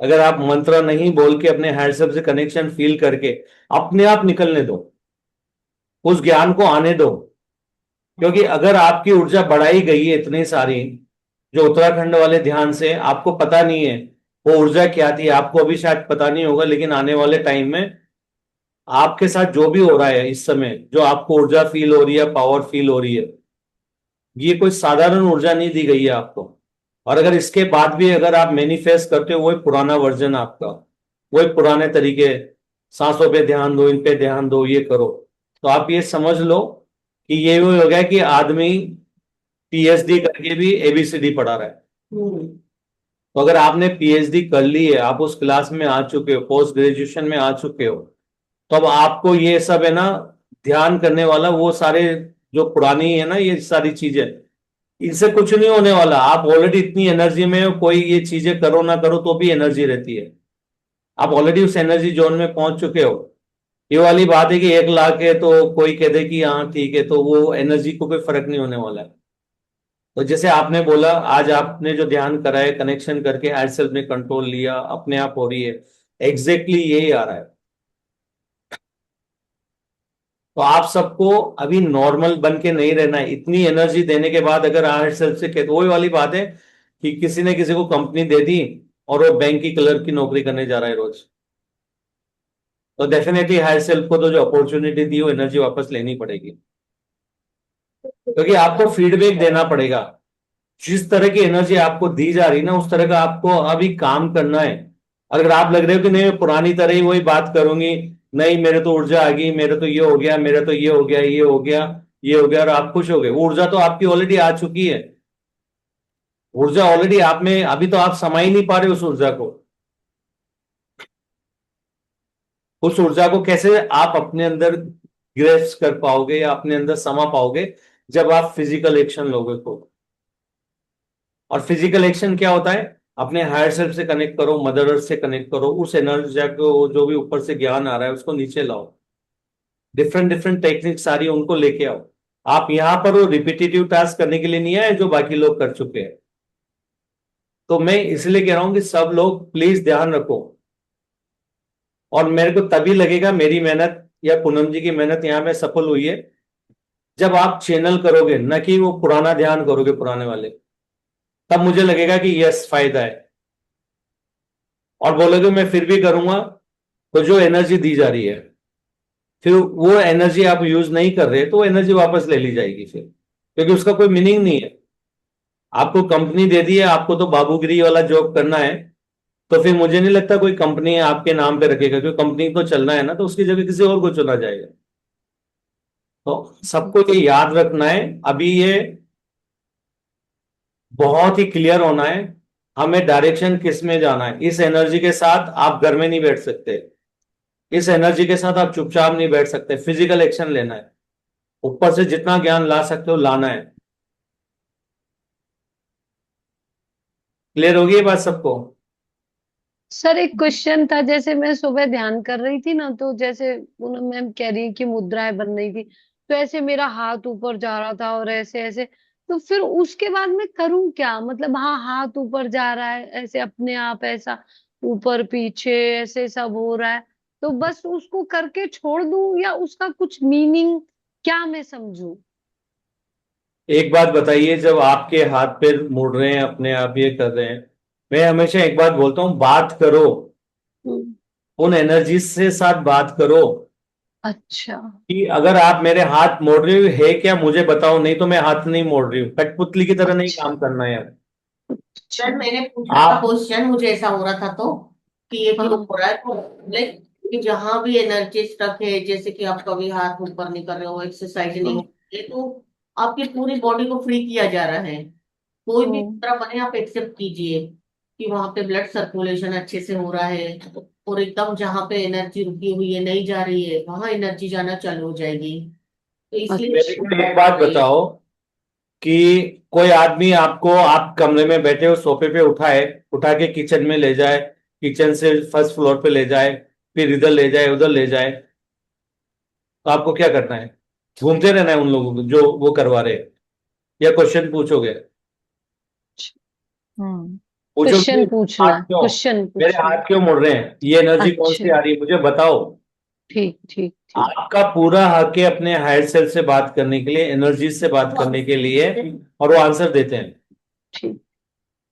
अगर आप मंत्र नहीं बोल के अपने हायर सेल्फ से कनेक्शन फील करके अपने आप निकलने दो, उस ज्ञान को आने दो। क्योंकि अगर आपकी ऊर्जा बढ़ाई गई है इतनी सारी, जो उत्तराखंड वाले ध्यान से आपको पता नहीं है, वो ऊर्जा क्या थी आपको अभी शायद पता नहीं होगा, लेकिन आने वाले टाइम में आपके साथ जो भी हो रहा है इस समय, जो आपको ऊर्जा फील हो रही है, पावर फील हो रही है, ये कोई साधारण ऊर्जा नहीं दी गई है आपको। और अगर इसके बाद भी अगर आप मैनिफेस्ट करते हो वही पुराना वर्जन आपका, वही पुराने तरीके, सांसों पे ध्यान दो, इन पे ध्यान दो, ये करो, तो आप ये समझ लो कि ये वो हो गया कि आदमी पीएचडी करके भी एबीसीडी पढ़ा रहा है। तो अगर आपने पीएचडी कर ली है, आप उस क्लास में आ चुके हो, पोस्ट ग्रेजुएशन में आ चुके हो, तो अब आपको ये सब है ना ध्यान करने वाला, वो सारे जो पुरानी है ना ये सारी चीजें, इनसे कुछ नहीं होने वाला। आप ऑलरेडी इतनी एनर्जी में हो, कोई ये चीजें करो ना करो तो भी एनर्जी रहती है। आप ऑलरेडी उस एनर्जी जोन में पहुंच चुके हो। ये वाली बात है कि 1 लाख है तो कोई कह दे कि हाँ ठीक है, तो वो एनर्जी को कोई फर्क नहीं होने वाला है। तो जैसे आपने बोला, आज आपने जो ध्यान करा है, कनेक्शन करके हायर सेल्फ में कंट्रोल लिया, अपने आप हो रही है, एग्जैक्टली यही आ रहा है। तो आप सबको अभी नॉर्मल बन के नहीं रहना है। इतनी एनर्जी देने के बाद अगर हायर सेल्फ से कहते, वही वाली बात है कि किसी ने किसी को कंपनी दे दी और वो बैंक की क्लर्क की नौकरी करने जा रहा है रोज, तो डेफिनेटली हायर सेल्फ को तो जो अपॉर्चुनिटी दी वो एनर्जी वापस लेनी पड़ेगी, क्योंकि आपको फीडबैक देना पड़ेगा। जिस तरह की एनर्जी आपको दी जा रही ना, उस तरह का आपको अभी काम करना है। अगर आप लग रहे हो कि नहीं मैं पुरानी तरह ही वही बात करूंगी, नहीं मेरे तो ऊर्जा आ गई, मेरे तो ये हो गया, मेरा तो ये हो गया, ये हो गया, ये हो गया, और आप खुश हो गए, वो ऊर्जा तो आपकी ऑलरेडी आ चुकी है। ऊर्जा ऑलरेडी आप में, अभी तो आप समा ही नहीं पा रहे उस ऊर्जा को। उस ऊर्जा को कैसे आप अपने अंदर ग्रेस्प कर पाओगे या अपने अंदर समा पाओगे? जब आप फिजिकल एक्शन लोगे तो। और फिजिकल एक्शन क्या होता है? अपने हायर सेल्फ से कनेक्ट करो, मदर अर्थ से कनेक्ट करो, उस एनर्जी को जो भी ऊपर से ज्ञान आ रहा है उसको नीचे लाओ। डिफरेंट डिफरेंट टेक्निक सारी उनको लेके आओ। आप यहां पर वो रिपीटेटिव टास्क करने के लिए नहीं आए जो बाकी लोग कर चुके हैं। तो मैं इसलिए कह रहा हूं कि सब लोग प्लीज ध्यान रखो। और मेरे को तभी लगेगा मेरी मेहनत या पूनम जी की मेहनत यहां में सफल हुई है, जब आप चैनल करोगे, न कि वो पुराना ध्यान करोगे पुराने वाले, तब मुझे लगेगा कि यस फायदा है। और बोलोगे मैं फिर भी करूंगा, तो जो एनर्जी दी जा रही है, फिर वो एनर्जी आप यूज नहीं कर रहे, तो वो एनर्जी वापस ले ली जाएगी फिर, क्योंकि उसका कोई मीनिंग नहीं है। आपको कंपनी दे दी है, आपको तो बाबूगिरी वाला जॉब करना है, तो फिर मुझे नहीं लगता कोई कंपनी आपके नाम पे रखेगा, क्योंकि कंपनी को चलना है ना, तो उसकी जगह किसी और को चुना जाएगा। तो सबको ये याद रखना है, अभी ये बहुत ही क्लियर होना है हमें डायरेक्शन किस में जाना है। इस एनर्जी के साथ आप घर में नहीं बैठ सकते, इस एनर्जी के साथ आप चुपचाप नहीं बैठ सकते, फिजिकल एक्शन लेना है। ऊपर से जितना ज्ञान ला सकते हो लाना है। क्लियर होगी ये बात सबको? सर एक क्वेश्चन था, जैसे मैं सुबह ध्यान कर रही थी ना, तो जैसे पूनम मैम कह रही है कि मुद्राएं बन रही थी, तो ऐसे मेरा हाथ ऊपर जा रहा था और ऐसे ऐसे, तो फिर उसके बाद मैं करूं क्या? मतलब हाँ, हाथ ऊपर जा रहा है ऐसे अपने आप, ऐसा ऊपर पीछे ऐसे सब हो रहा है, तो बस उसको करके छोड़ दूं या उसका कुछ मीनिंग क्या मैं समझूं? एक बात बताइए, जब आपके हाथ पैर मुड़ रहे हैं, अपने आप ये कर रहे हैं, मैं हमेशा एक बात बोलता हूं, बात करो, उन एनर्जी से साथ बात करो। अच्छा। कि अगर आप मेरे हाथ मोड़ रहे हो है क्या, मुझे बताओ, नहीं तो मैं हाथ नहीं मोड़ रही हूँ। कठपुतली की तरह नहीं काम करना है यार। सर मैंने पूछा था क्वेश्चन, मुझे ऐसा हो रहा था तो कि ये क्यों हो रहा है, तो लाइक कि जहां भी एनर्जी स्टक है, जैसे कि आप कभी हाथ ऊपर नहीं कर रहे हो, एक्सरसाइज नहीं हो रही है, तो आपकी पूरी बॉडी को फ्री किया जा रहा है। कोई भी तरह बने आप एक्सेप्ट कीजिए कि वहां पे ब्लड सर्कुलेशन अच्छे से हो रहा है, और एकदम जहां पे एनर्जी रुकी हुई है, नहीं जा रही है, वहां एनर्जी जाना चालू हो जाएगी। तो इसलिए एक बात बताओ कि कोई आदमी आपको, आप कमरे में बैठे हो, सोफे पे उठा के किचन में ले जाए, किचन से फर्स्ट फ्लोर पे ले जाए, फिर इधर ले जाए, उधर ले जाए, तो आपको क्या करना है? घूमते रहना है उन लोगों को जो वो करवा रहे हैं, या क्वेश्चन पूछोगे? क्वेश्चन पूछना, क्वेश्चन मेरे हाथ क्यों मुड़ रहे हैं, ये एनर्जी कौन सी आ रही है, मुझे बताओ। ठीक ठीक। आपका पूरा हक है अपने हायर सेल्फ से बात करने के लिए, एनर्जी से बात करने के लिए, और वो आंसर देते हैं। ठीक।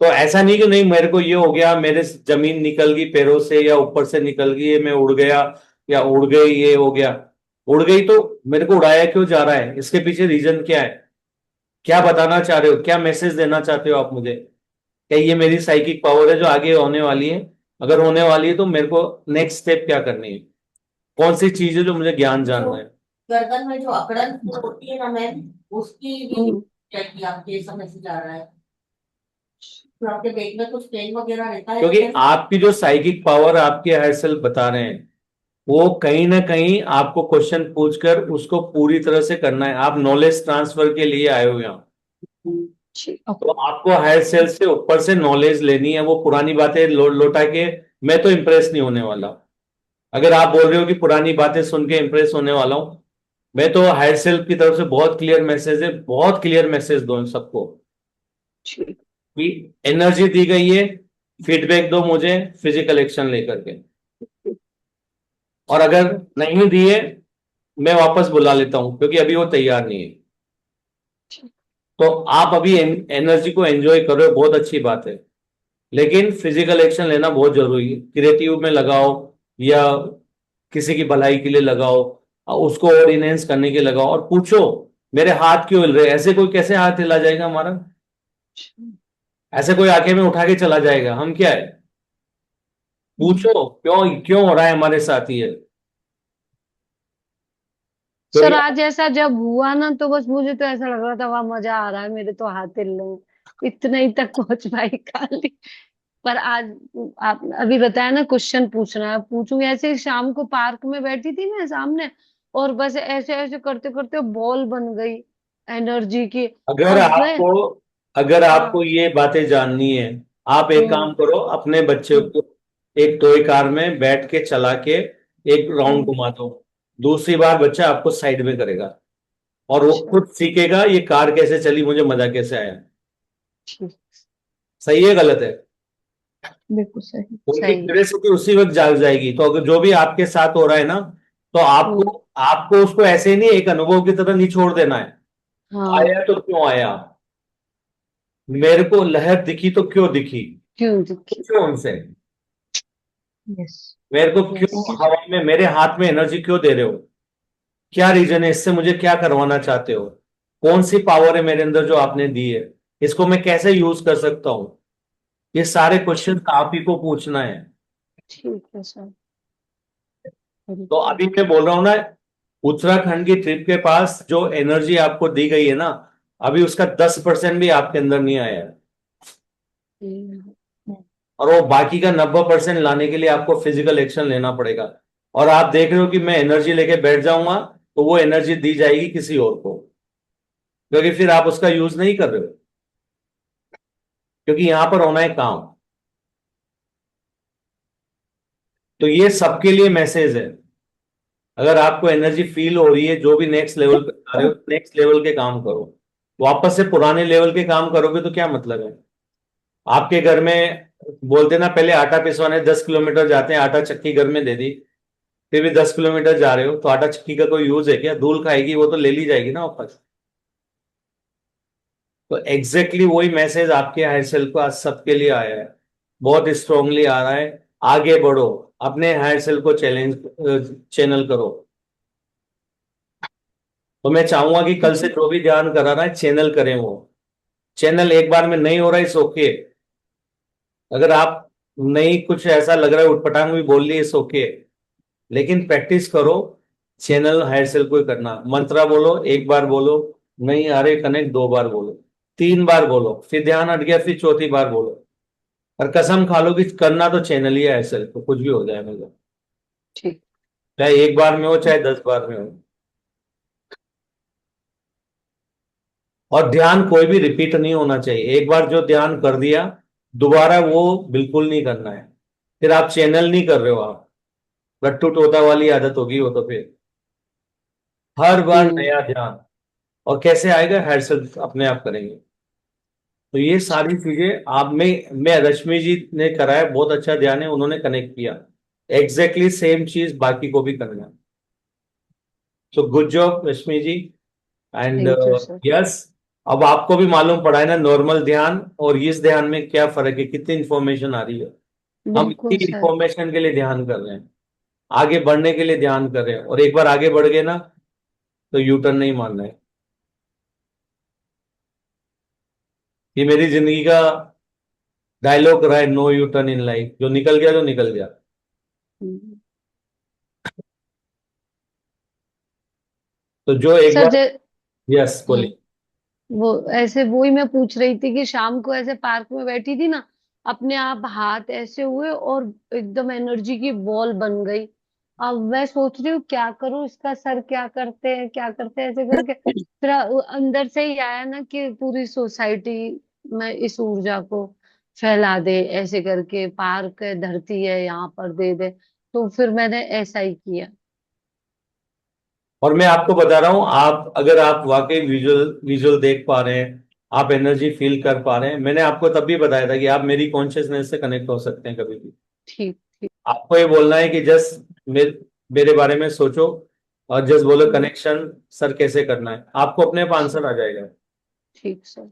तो ऐसा नहीं कि नहीं मेरे को ये हो गया, मेरे से जमीन निकल गई पैरों से या ऊपर से निकल गई है, मैं उड़ गया या उड़ गई, ये हो गया। उड़ गई तो मेरे को उड़ाया क्यों जा रहा है, इसके पीछे रीजन क्या है, क्या बताना चाह रहे हो, क्या मैसेज देना चाहते हो आप मुझे? क्या ये मेरी साइकिक पावर है जो आगे होने वाली है? अगर होने वाली है तो मेरे को नेक्स्ट स्टेप क्या करनी है, कौन सी चीज है जो मुझे ज्ञान जानना है? गर्दन में जो अकड़न होती है ना मैम, उसकी भी चाहिए आपके समय से जा रहा है, तो आपके पेट में कुछ पेन वगैरह रहता है क्योंकि क्या? आपकी जो साइकिक पावर आपके हायर सेल्फ बता रहे हैं, वो कहीं ना कहीं आपको क्वेश्चन पूछकर उसको पूरी तरह से करना है। आप नॉलेज ट्रांसफर के लिए आए हो यहाँ, तो आपको हायर सेल्फ से ऊपर से नॉलेज लेनी है। वो पुरानी बातें लौटा के मैं तो इम्प्रेस नहीं होने वाला। अगर आप बोल रहे हो कि पुरानी बातें सुन के इम्प्रेस होने वाला हूं, मैं तो हायर सेल्फ की तरफ से बहुत क्लियर मैसेज है, बहुत क्लियर मैसेज दो इन सबको कि एनर्जी दी गई है, फीडबैक दो मुझे फिजिकल एक्शन लेकर के। और अगर नहीं दिए मैं वापस बुला लेता हूं, क्योंकि अभी वो तैयार नहीं है। तो आप अभी एनर्जी को एंजॉय कर रहे हो, बहुत अच्छी बात है, लेकिन फिजिकल एक्शन लेना बहुत जरूरी है। क्रिएटिव में लगाओ या किसी की भलाई के लिए लगाओ, उसको और इनहेंस करने के लिए लगाओ, और पूछो मेरे हाथ क्यों हिल रहे, ऐसे कोई कैसे हाथ हिला जाएगा हमारा? ऐसे कोई आके में उठा के चला जाएगा? हम क्या है? पूछो क्यों क्यों हो रहा है हमारे साथ ये। सर आज ऐसा जब हुआ ना, तो बस मुझे तो ऐसा लग रहा था वाह मजा आ रहा है, मेरे तो हाथ हिल रहे हैं, इतने ही तक पहुंच पाई खाली। पर आज आप अभी बताया ना क्वेश्चन पूछना है, पूछूंगी। ऐसे ही शाम को पार्क में बैठी थी मैं सामने, और बस ऐसे ऐसे करते करते बॉल बन गई एनर्जी की। अगर अब मैं आपको ये बातें जाननी है, आप एक काम करो, अपने बच्चे को एक टॉय कार में बैठ के चला के एक राउंड घुमा दो। दूसरी बार बच्चा आपको साइड में करेगा और वो खुद सीखेगा ये कार कैसे चली, मुझे मजा कैसे आया। सही है गलत है? बिल्कुल सही। उनकी क्यूरियोसिटी उसी वक्त जाग जाएगी। तो अगर जो भी आपके साथ हो रहा है ना, तो आपको आपको उसको ऐसे ही नहीं एक अनुभव की तरह नहीं छोड़ देना है। आया तो क्यों आया, मेरे को लहर दिखी तो क्यों दिखी, क्यों उनसे, मेरे को क्यों हवा में, मेरे हाथ में एनर्जी क्यों दे रहे हो, क्या रीजन है, इससे मुझे क्या करवाना चाहते हो, कौन सी पावर है मेरे अंदर जो आपने दी है, इसको मैं कैसे यूज कर सकता हूं। ये सारे क्वेश्चन आप ही को पूछना है। ठीक है सर। तो अभी मैं बोल रहा हूं ना, उत्तराखंड की ट्रिप के पास जो एनर्जी आपको दी गई है ना, अभी उसका 10% भी आपके अंदर नहीं आया है, और वो बाकी का 90% लाने के लिए आपको फिजिकल एक्शन लेना पड़ेगा। और आप देख रहे हो कि मैं एनर्जी लेके बैठ जाऊंगा तो वो एनर्जी दी जाएगी किसी और को, क्योंकि फिर आप उसका यूज नहीं कर रहे हो, क्योंकि यहां पर होना है काम। तो ये सबके लिए मैसेज है। अगर आपको एनर्जी फील हो रही है, जो भी नेक्स्ट लेवल पे जा रहे हो, नेक्स्ट लेवल के काम करो। वापस से पुराने लेवल के काम करोगे तो क्या मतलब है? आपके घर में बोलते ना, पहले आटा पिसवाने 10 किलोमीटर जाते हैं, आटा चक्की घर में दे दी, फिर भी 10 किलोमीटर जा रहे हो, तो आटा चक्की का कोई यूज है क्या? धूल खाएगी वो, तो ले ली जाएगी ना वापस। तो एग्जैक्टली वही मैसेज आपके हायर सेल्फ को आज सबके लिए आया है, बहुत स्ट्रांगली आ रहा है। आगे बढ़ो, अपने हायर सेल्फ को चैनल करो। तो मैं चाहूंगा कि कल से जो भी ध्यान करा रहा है चैनल करें। वो चैनल एक बार में नहीं हो रहा है, इस ओके। अगर आप नहीं, कुछ ऐसा लग रहा है उठपटांग भी बोल ली, इस ओके, लेकिन प्रैक्टिस करो। चैनल हायर सेल को ही करना। मंत्रा बोलो, एक बार बोलो, नहीं आ रहे कनेक्ट, 2 बार बोलो, 3 बार बोलो, फिर ध्यान हट गया, फिर चौथी बार बोलो, और कसम खा लो कि करना तो चैनल ही है हायर सेल को, कुछ भी हो जाए मतलब, चाहे 1 बार में हो चाहे 10 बार में हो। और ध्यान कोई भी रिपीट नहीं होना चाहिए। एक बार जो ध्यान कर दिया, दोबारा वो बिल्कुल नहीं करना है। फिर आप चैनल नहीं कर रहे हो, आप लट्टू टोता वाली आदत होगी वो। तो फिर हर बार नया ध्यान, और कैसे आएगा? हायर सेल्फ अपने आप करेंगे। तो ये सारी चीजें आप में, मैं रश्मि जी ने कराया, बहुत अच्छा ध्यान है, उन्होंने कनेक्ट किया। एग्जैक्टली सेम चीज बाकी को भी करना। So good job Rashmi ji. And yes, अब आपको भी मालूम पड़ा है ना नॉर्मल ध्यान और इस ध्यान में क्या फर्क है, कितनी इंफॉर्मेशन आ रही है। हम बिल्कुल इतनी सर। इंफॉर्मेशन के लिए ध्यान कर रहे हैं, आगे बढ़ने के लिए ध्यान कर रहे हैं, और एक बार आगे बढ़ गए ना तो यू टर्न नहीं मारना है। ये मेरी जिंदगी का डायलॉग रहा है, no U turn in life. जो निकल गया तो निकल गया। हम्म। तो जो एक सर बार, यस हाँ, बोलिए। वो ऐसे वो ही मैं पूछ रही थी कि शाम को ऐसे पार्क में बैठी थी ना, अपने आप हाथ ऐसे हुए और एकदम एनर्जी की बॉल बन गई। अब मैं सोच रही हूँ क्या करूँ, इसका सर क्या करते हैं ऐसे करके। फिर अंदर से ही आया ना कि पूरी सोसाइटी में इस ऊर्जा को फैला दे, ऐसे करके पार्क है, धरती है, यहाँ पर दे दे। तो फिर मैंने ऐसा ही किया। और मैं आपको बता रहा हूं, आप अगर आप वाकई विजुअल विजुअल देख पा रहे हैं, आप एनर्जी फील कर पा रहे हैं, मैंने आपको तब भी बताया था कि आप मेरी कॉन्शियसनेस से कनेक्ट हो सकते हैं कभी भी। ठीक ठीक। आपको ये बोलना है कि जस्ट मेरे बारे में सोचो और जस्ट बोलो कनेक्शन सर कैसे करना है, आपको अपने आप आंसर आ जाएगा। ठीक सर।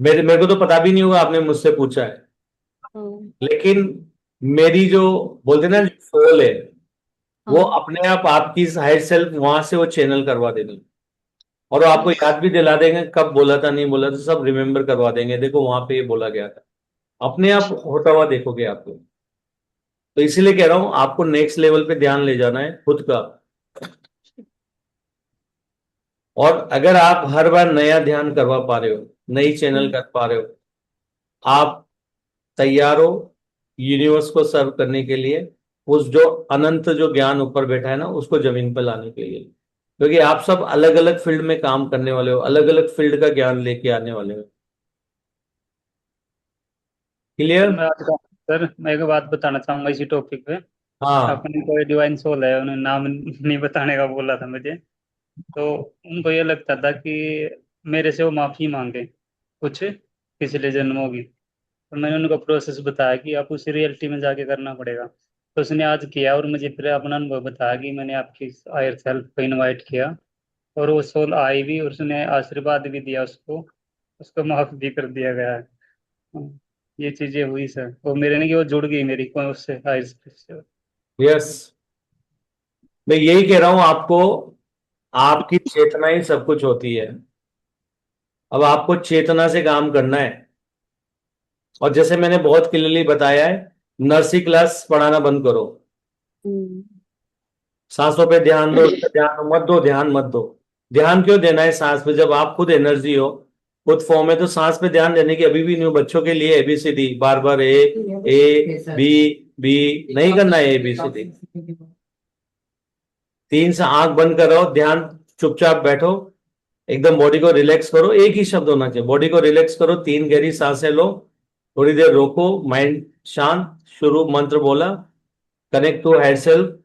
मेरे को तो पता भी नहीं होगा, आपने मुझसे पूछा है। हाँ लेकिन मेरी जो बोलते हैं ना सोल है, वो हाँ। अपने आप आपकी हायर सेल्फ वहां से वो चैनल करवा देगी, और वो आपको याद भी दिला देंगे कब बोला था नहीं बोला था, सब रिमेम्बर करवा देंगे, देखो वहां पे ये बोला गया था। अपने आप होता हुआ देखोगे आपको। तो इसीलिए कह रहा हूं आपको नेक्स्ट लेवल पे ध्यान ले जाना है खुद का। और अगर आप हर बार नया ध्यान करवा पा रहे हो, नई चैनल कर पा रहे हो, आप तैयार हो यूनिवर्स को सर्व करने के लिए, उस जो अनंत जो ज्ञान ऊपर बैठा है ना उसको जमीन पर लाने के लिए। क्योंकि आप सब अलग अलग फील्ड में काम करने वाले हो, अलग अलग फील्ड का ज्ञान लेके आने वाले हो। Sir clear? मैं एक बात बताना चाहूंगा इसी टॉपिक पे। हाँ। अपने कोई डिवाइन सोल है, उन्होंने नाम नहीं बताने का बोला था मुझे। तो उनको ये लगता था कि मेरे से वो माफी मांगे कुछ पिछले जन्मों की। तो मैंने उनको प्रोसेस बताया कि आप उसी रियलिटी में जाके करना पड़ेगा। तो उसने आज किया और मुझे फिर अपना अनुभव बताया कि मैंने आपकी हायर सेल्फ को इनवाइट किया, और वो सोल आई भी और उसने आशीर्वाद भी दिया उसको। उसको माफ भी कर दिया गया है। हाँ, ये चीजें हुई सर, वो मेरे नहीं कि वो जुड़ गई मेरी को उससे हायर सेल्फ से। यस, मैं यही कह रहा हूं आपको, आपकी चेतना ही सब कुछ होती है। अब आपको चेतना से काम करना है। और जैसे मैंने बहुत क्लियरली बताया है, नर्सरी क्लास पढ़ाना बंद करो। हम्म। सांसों पे ध्यान दो, उस पे ध्यान मत दो, ध्यान मत दो। ध्यान क्यों देना है सांस पे, जब आप खुद एनर्जी हो, खुद फॉर्म है, तो सांस पे ध्यान देने की अभी भी नहीं हो। बच्चों के लिए एबीसीडी बार बार ए बी बी नहीं करना है, एबीसीडी। 3 से आंख बंद करो, ध्यान, चुपचाप बैठो, एकदम बॉडी को रिलैक्स करो। एक ही शब्द होना चाहिए, बॉडी को रिलैक्स करो, 3 गहरी सांसें लो, थोड़ी देर रोको, माइंड शांत, शुरू मंत्र बोला, कनेक्ट टू हायर सेल्फ,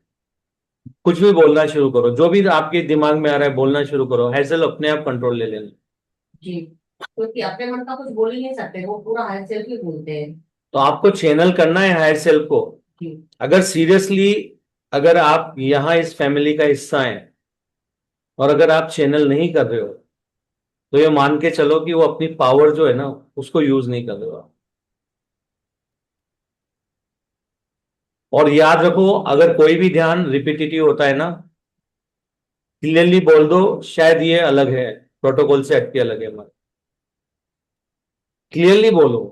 कुछ भी बोलना शुरू करो, जो भी आपके दिमाग में आ रहा है बोलना शुरू करो, हायर सेल्फ अपने आप कंट्रोल ले लेना। जी, क्योंकि अपने मन का कुछ बोल ही नहीं सकते, वो पूरा हायर सेल्फ ही बोलते हैं। तो आपको चैनल करना है हायर सेल्फ को। जी। अगर सीरियसली, अगर आप यहाँ इस फैमिली का हिस्सा हैं और अगर आप चैनल नहीं कर रहे हो, तो ये मान के चलो कि वो अपनी पावर जो है ना उसको यूज नहीं कर रहे हो आप। और याद रखो, अगर कोई भी ध्यान रिपीटिटिव होता है ना, क्लियरली बोल दो शायद ये अलग है, प्रोटोकॉल से हटके अलग है हमारा। क्लियरली बोलो,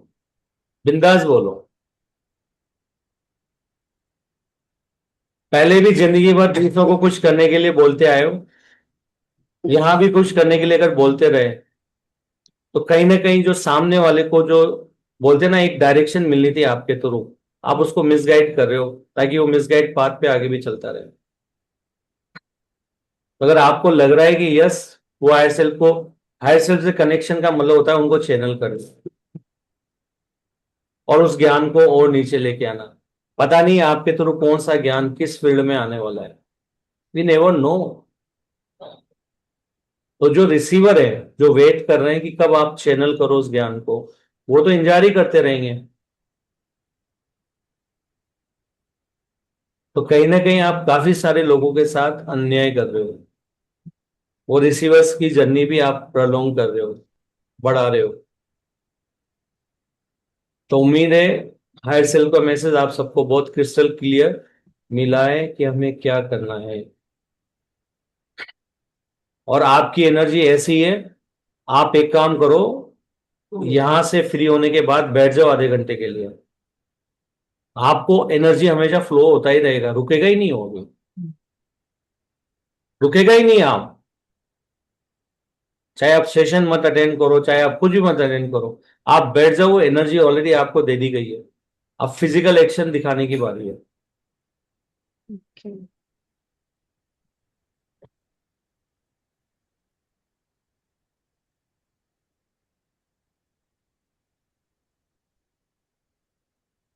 बिंदास बोलो। पहले भी जिंदगी भर दूसरों को कुछ करने के लिए बोलते आए हो, यहां भी कुछ करने के लिए अगर बोलते रहे, तो कहीं ना कहीं जो सामने वाले को जो बोलते ना एक डायरेक्शन मिलनी थी आपके थ्रू, आप उसको मिसगाइड कर रहे हो, ताकि वो मिसगाइड पाथ पे आगे भी चलता रहे। तो अगर आपको लग रहा है कि यस, वो हायर सेल्फ को, हायर सेल्फ से कनेक्शन का मतलब होता है उनको चैनल कर और उस ज्ञान को और नीचे लेके आना। पता नहीं आपके थ्रू कौन सा ज्ञान किस फील्ड में आने वाला है, वी नेवर नो। तो जो रिसीवर है, जो वेट कर रहे हैं कि कब आप चैनल करो उस ज्ञान को, वो तो इंतजार ही करते रहेंगे। तो कहीं ना कहीं आप काफी सारे लोगों के साथ अन्याय कर रहे हो, वो रिसीवर्स की जर्नी भी आप प्रलोंग कर रहे हो। बढ़ा रहे हो। तो उम्मीद है हायर सेल्फ का मैसेज आप सबको बहुत क्रिस्टल क्लियर मिला है कि हमें क्या करना है। और आपकी एनर्जी ऐसी है, आप एक काम करो, यहां से फ्री होने के बाद बैठ जाओ आधे घंटे के लिए। आपको एनर्जी हमेशा फ्लो होता ही रहेगा, रुकेगा ही नहीं, होगा रुकेगा ही नहीं। आप चाहे आप सेशन मत अटेंड करो, चाहे आप कुछ भी मत अटेंड करो, आप बैठ जाओ, वो एनर्जी ऑलरेडी आपको दे दी गई है। अब फिजिकल एक्शन दिखाने की बारी है। Okay.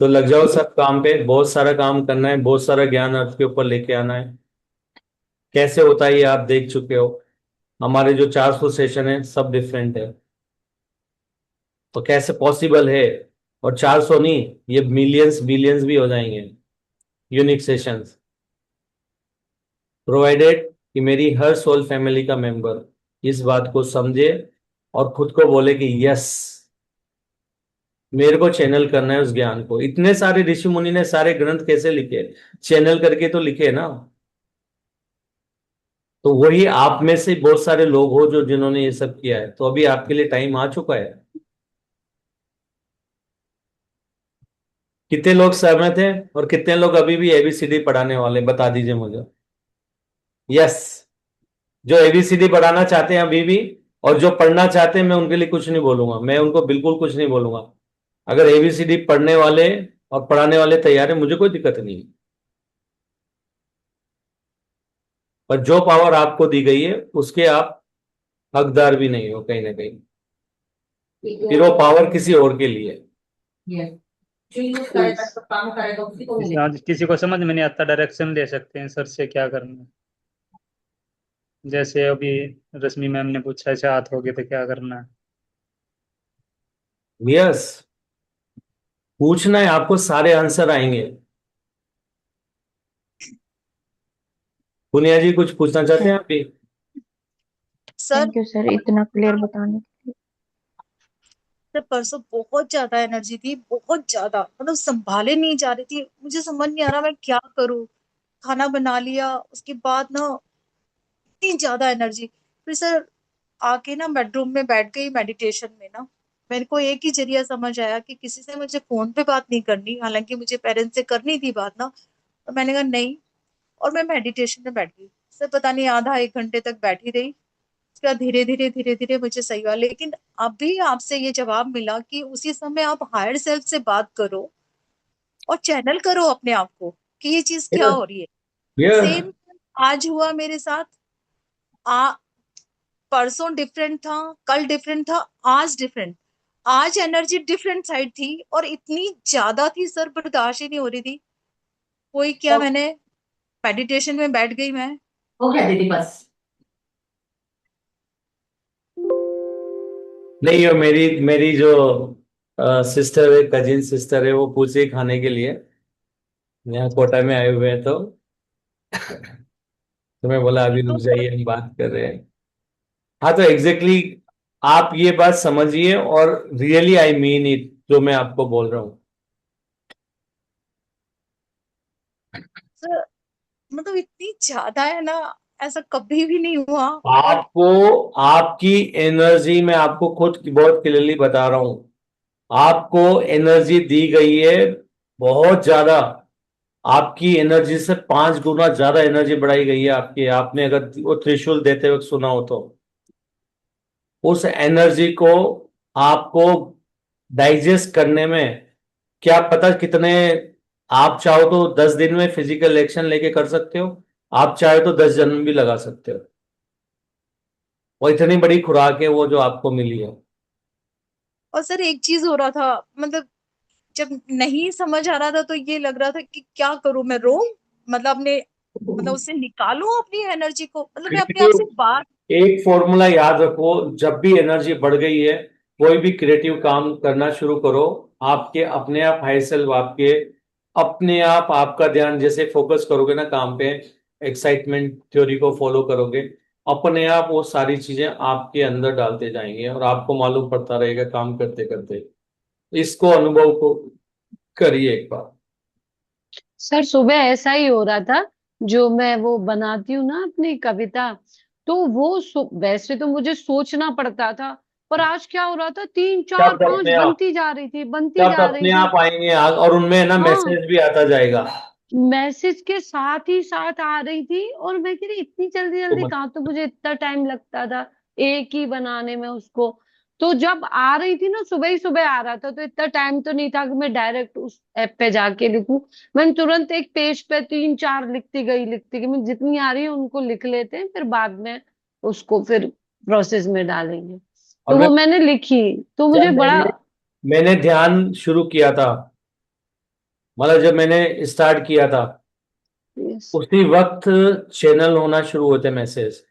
तो लग जाओ सब काम पे, बहुत सारा काम करना है, बहुत सारा ज्ञान अर्थ के ऊपर लेके आना है। कैसे होता है ये आप देख चुके हो, हमारे जो 400 सेशन है सब डिफरेंट है। तो कैसे पॉसिबल है, और 400 नहीं, ये मिलियंस बिलियंस भी हो जाएंगे यूनिक सेशंस, प्रोवाइडेड कि मेरी हर सोल फैमिली का मेंबर इस बात को समझे और खुद को बोले कि यस, मेरे को चैनल करना है उस ज्ञान को। इतने सारे ऋषि मुनि ने सारे ग्रंथ कैसे लिखे, चैनल करके तो लिखे ना। तो वही आप में से बहुत सारे लोग हो जो जिन्होंने ये सब किया है, तो अभी आपके लिए टाइम आ चुका है। कितने लोग सहमत हैं और कितने लोग अभी भी एबीसीडी पढ़ाने वाले, बता दीजिए मुझे। यस, जो एबीसीडी पढ़ाना चाहते हैं अभी भी, और जो पढ़ना चाहते हैं, मैं उनके लिए कुछ नहीं बोलूंगा, मैं उनको बिल्कुल कुछ नहीं बोलूंगा। अगर एबीसीडी पढ़ने वाले और पढ़ाने वाले तैयार है, मुझे कोई दिक्कत नहीं है। पर जो पावर आपको दी गई है उसके आप हकदार भी नहीं हो कहीं ना कहीं, फिर वो पावर किसी और के लिए है। जो यूज करेगा तो काम करेगा उसी को मिलेगा। आज किसी को समझ में नहीं आता, डायरेक्शन ले सकते हैं सर से क्या करना है। जैसे अभी रश्मि मैम ने पूछा चाहत होगी तो क्या करना है। यस, पूछना है आपको, सारे आंसर आएंगे। पुनिया जी कुछ पूछना चाहते हैं आप भी? सर थैंक यू सर इतना क्लियर बताने के लिए। सर परसों बहुत ज्यादा एनर्जी थी, बहुत ज्यादा, मतलब संभाले नहीं जा रही थी, मुझे समझ नहीं आ रहा मैं क्या करूं। खाना बना लिया, उसके बाद ना इतनी ज्यादा एनर्जी, फिर सर आके ना बेडरूम में बैठ गई मेडिटेशन में ना। मेरे को एक ही जरिया समझ आया कि किसी से मुझे फोन पे बात नहीं करनी, हालांकि मुझे पेरेंट्स से करनी थी बात ना, तो मैंने कहा नहीं, और मैं मेडिटेशन में बैठ गई। सर पता नहीं आधा एक घंटे तक बैठी रही, उसके बाद धीरे धीरे मुझे सही हुआ। लेकिन अभी आपसे ये जवाब मिला कि उसी समय आप हायर सेल्फ से बात करो और चैनल करो अपने आप को कि ये चीज क्या हो रही है। यस, सेम आज हुआ मेरे साथ। आ परसों डिफरेंट था, कल डिफरेंट था, आज डिफरेंट। आज एनर्जी डिफरेंट साइड थी और इतनी ज्यादा थी सर, बर्दाश्त ही नहीं हो रही थी। कोई क्या, मैंने मेडिटेशन में बैठ गई मैं। हो गया दीदी बस। नहीं, वो मेरी मेरी जो सिस्टर है, कजिन सिस्टर है, वो पूछे खाने के लिए, यहाँ कोटा में आए हुए हैं, तो मैं बोला अभी रुक जाइए, हम बात कर रहे हैं। हाँ, तो एग्जैक्टली आप ये बात समझिए, और रियली आई मीन इट जो मैं आपको बोल रहा हूँ। सर मतलब इतनी ज्यादा है ना, ऐसा कभी भी नहीं हुआ। और आपको आपकी एनर्जी, मैं आपको खुद बहुत क्लियरली बता रहा हूं, आपको एनर्जी दी गई है बहुत ज्यादा। आपकी एनर्जी से 5 गुना ज्यादा एनर्जी बढ़ाई गई है आपकी। आपने अगर वो त्रिशूल देते वक्त सुना हो तो उस एनर्जी को आपको डाइजेस्ट करने में, क्या पता कितने, आप चाहो तो 10 दिन में फिजिकल एक्शन लेके कर सकते हो, आप चाहे तो 10 जन्म भी लगा सकते हो। वो इतनी बड़ी खुराक है वो जो आपको मिली है। सर एक चीज हो रहा था, मतलब जब नहीं समझ आ रहा था तो ये लग रहा था कि क्या करूं मैं, रो मतलब अपने, मतलब उससे निकालूं अपनी एनर्जी को, मतलब मैं अपने आप से बात। एक फॉर्मूला याद रखो, जब भी एनर्जी बढ़ गई है, कोई भी क्रिएटिव काम करना शुरू करो, आपके अपने आप हाई सेल्फ आपके अपने आप आपका ध्यान जैसे फोकस करोगे ना काम पे, एक्साइटमेंट थ्योरी को फॉलो करोगे, अपने आप वो सारी चीजें आपके अंदर डालते जाएंगे और आपको मालूम पड़ता रहेगा काम करते करते। इसको अनुभव को करिए एक बार। सर सुबह ऐसा ही हो रहा था, जो मैं वो बनाती हूँ ना अपनी कविता, तो वो वैसे तो मुझे सोचना पड़ता था, पर आज क्या हो रहा था, तीन चार शब्द पांच अपने आप बनती शब्द जा रही अपने थी। आप आएंगे और उनमें ना हाँ, मैसेज भी आता जाएगा। मैसेज के साथ ही साथ आ रही थी, और मैं कह रही इतनी जल्दी तो जल्दी कहाँ, तो मुझे इतना टाइम लगता था एक ही बनाने में उसको। तो जब आ रही थी ना, सुबह ही सुबह आ रहा था, तो इतना टाइम तो नहीं था कि मैं डायरेक्ट उस ऐप पे जाके लिखूं। मैंने तुरंत एक पेज पे तीन चार लिखती गई, मैं जितनी आ रही है उनको लिख लेते हैं, फिर बाद में उसको फिर प्रोसेस में डालेंगे। और तो मैं वो मैंने लिखी, तो मुझे जब बड़ा। मैंने ध्यान शुरू किया था, मतलब जब मैंने स्टार्ट किया था, यस। उसी वक्त चैनल होना शुरू होते मैसेज।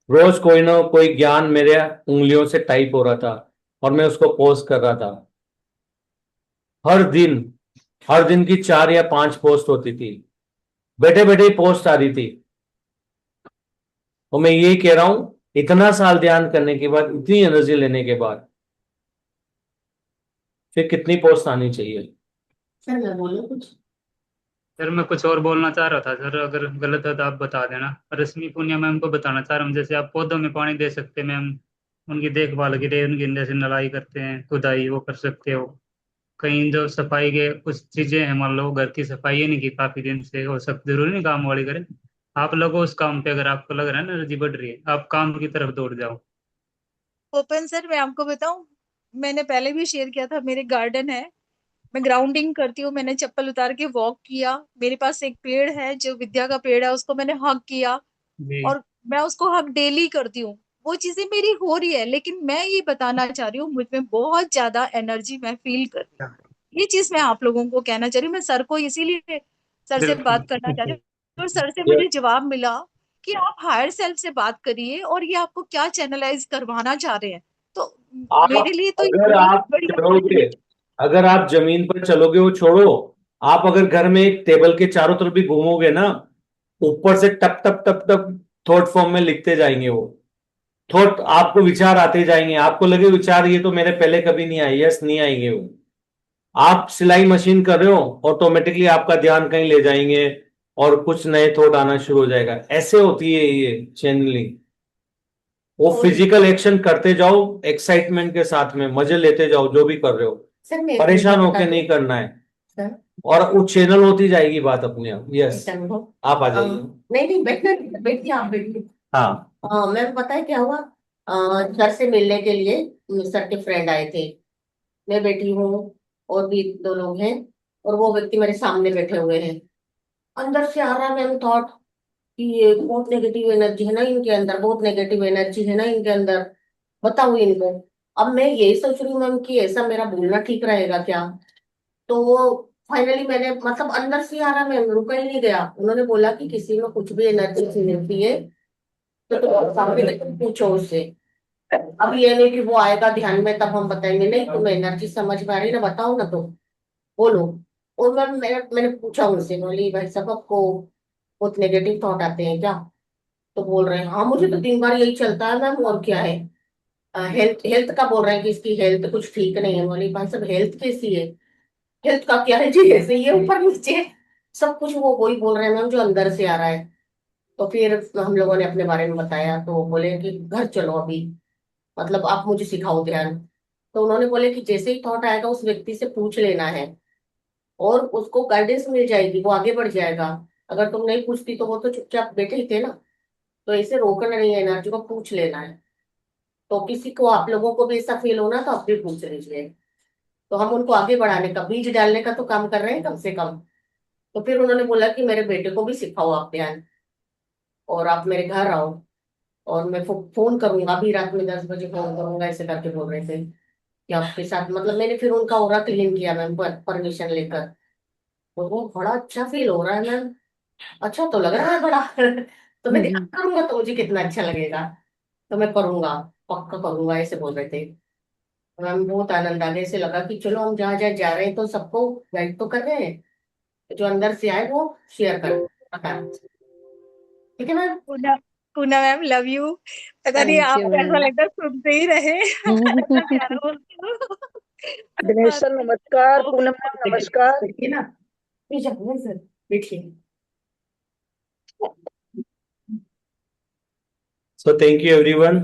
रोज कोई ना कोई ज्ञान मेरे उंगलियों से टाइप हो रहा था और मैं उसको पोस्ट कर रहा था। हर दिन हर दिन की 4 या 5 पोस्ट होती थी, बैठे बैठे ही पोस्ट आ रही थी। तो मैं यही कह रहा हूं, इतना साल ध्यान करने के बाद, इतनी एनर्जी लेने के बाद, फिर कितनी पोस्ट आनी चाहिए। सर मैं बोलूँ कुछ? सर मैं कुछ और बोलना चाह रहा था सर, अगर गलत है तो आप बता देना। रश्मि पूनिया मैम को बताना चाह रहा हूँ, जैसे आप पौधों में पानी दे सकते हैं मैम, उनकी देखभाल के लिए उनकी जैसे नलाई करते हैं, खुदाई वो कर सकते हो। कहीं जो सफाई के कुछ चीजें हैं, मान लो घर की सफाई है नहीं की काफी दिन से, वो सब जरूरी नहीं काम वाली करे। आप लगो उस काम पे, अगर आपको लग रहा है ना एनर्जी बढ़ रही है, आप काम की तरफ दौड़ जाओ। ओपन सर, मैं आपको बताऊं, मैंने पहले भी शेयर किया था, मेरे गार्डन है, मैं ग्राउंडिंग करती हूँ, मैंने चप्पल उतार के वॉक किया, मेरे पास एक पेड़ है जो विद्या का पेड़ है, उसको मैंने हग किया, जी। और मैं उसको हग डेली करती हूँ। वो चीजें मेरी हो रही है, लेकिन मैं ये बताना चाह रही हूँ, मुझ में बहुत ज्यादा एनर्जी मैं फील कर रही हूँ। ये चीज मैं आप लोगों को कहना चाह रही हूँ, मैं सर को इसीलिए सर से बिल्कुल। बात करना चाह रही हूँ, और सर से मुझे जवाब मिला कि आप हायर सेल्फ से बात करिए और ये आपको क्या चैनलाइज करवाना चाह रहे हैं। तो आप मेरे लिए तो ये अगर बहुत आप बड़ी चलोगे, अगर आप जमीन पर चलोगे वो छोड़ो, आप अगर घर में एक टेबल के चारों तरफ भी घूमोगे ना, ऊपर से टप टप टप टप थॉट फॉर्म में लिखते जाएंगे वो थॉट, आपको विचार आते जाएंगे, आपको लगे विचार ये तो मेरे पहले कभी नहीं आए, यस नहीं आएंगे वो। आप सिलाई मशीन कर रहे हो, ऑटोमेटिकली आपका ध्यान कहीं ले जाएंगे और कुछ नए थॉट आना शुरू हो जाएगा। ऐसे होती है ये चैनलिंग। वो और फिजिकल एक्शन करते जाओ, एक्साइटमेंट के साथ में मजे लेते जाओ जो भी कर रहे हो, सर मैं एक परेशान अनुभव होके बता दूं? नहीं करना है। सर और वो चैनल होती जाएगी बात अपने आप। यस, एक अनुभव। आप आ अ, जाइए। नहीं नहीं, बैठना, बैठिए आप बैठिए। हाँ। मैम पता है क्या हुआ? सर से मिलने के लिए सर के फ्रेंड आए थे, मैं बैठी हूँ और भी दो लोग हैं, और वो व्यक्ति मेरे सामने बैठे हुए हैं। अंदर से आ रहा है मैम थॉट कि ये बहुत नेगेटिव एनर्जी है ना इनके अंदर, बहुत नेगेटिव एनर्जी है ना इनके अंदर, बताओ इनको। अब मैं यही सोच रही हूँ मैम कि ऐसा मेरा बोलना ठीक रहेगा क्या? तो फाइनली मैंने, मतलब अंदर से आ रहा, मैम रुका ही नहीं गया। उन्होंने बोला कि किसी में कुछ भी एनर्जी फील होती है तो तुम सामने बैठ के पूछो उससे। अब ये नहीं कि वो आएगा ध्यान में तब हम बताएंगे, नहीं तुम्हें एनर्जी समझ में आ रही है ना, बताओ ना, तो बोलो। और मैंने पूछा उनसे, बोली भाई साहब आपको बहुत नेगेटिव थॉट आते हैं क्या? तो बोल रहे हैं हाँ मुझे तो दिन भर यही चलता है मैम, और क्या है। हेल्थ हेल्थ का बोल रहे हैं कि इसकी हेल्थ कुछ ठीक नहीं है। बोली भाई साहब हेल्थ कैसी है? हेल्थ का क्या है जी, ऐसे ही है ऊपर नीचे सब कुछ, वो वही बोल रहे हैं मैम जो अंदर से आ रहा है। तो फिर हम लोगों ने अपने बारे में बताया, तो वो बोले कि घर चलो अभी, मतलब आप मुझे सिखाओ ध्यान। तो उन्होंने बोले कि जैसे ही थॉट आएगा उस व्यक्ति से पूछ लेना है, और उसको गाइडेंस मिल जाएगी, वो आगे बढ़ जाएगा। अगर तुम नहीं पूछती तो वो तो चुपचाप बैठे ही थे ना। तो ऐसे रोकना नहीं है, एनर्जी को पूछ लेना है। तो किसी को, आप लोगों को भी ऐसा फील होना तो आप भी पूछ लीजिए। तो हम उनको आगे बढ़ाने का, बीज डालने का तो काम कर रहे हैं कम से कम। तो फिर उन्होंने बोला कि मेरे बेटे को भी सिखाओ आप ध्यान, और आप मेरे घर आओ, और मैं फोन करूंगा, अभी रात में 10 बजे फोन करूंगा, ऐसे करके बोल रहे थे कि आपके साथ, मतलब मैंने फिर उनका ओरा क्लीन किया मैम, परमिशन लेकर। तो वो बड़ा अच्छा फील हो रहा है मैम, अच्छा तो लग रहा है बड़ा तो मैं ध्यान करूंगा तो मुझे कितना अच्छा लगेगा, तो मैं करूंगा, पक्का करूंगा, ऐसे बोल रहे थे मैम। बहुत आनंद आ गया, ऐसे लगा कि चलो हम जहाँ जहाँ जा रहे हैं तो सबको गाइड तो कर रहे हैं, जो अंदर से आए वो शेयर कर, ठीक है ma'am. Poona ma'am love you. पता नहीं थैंक आप यू ऐसा मैम। लगता है सुनते ही रहे इतना प्यारा बोलती हो। दिनेश सर नमस्कार, ओके पूनम मैम नमस्कार। देखिए ना, सर देखिए। So thank you everyone.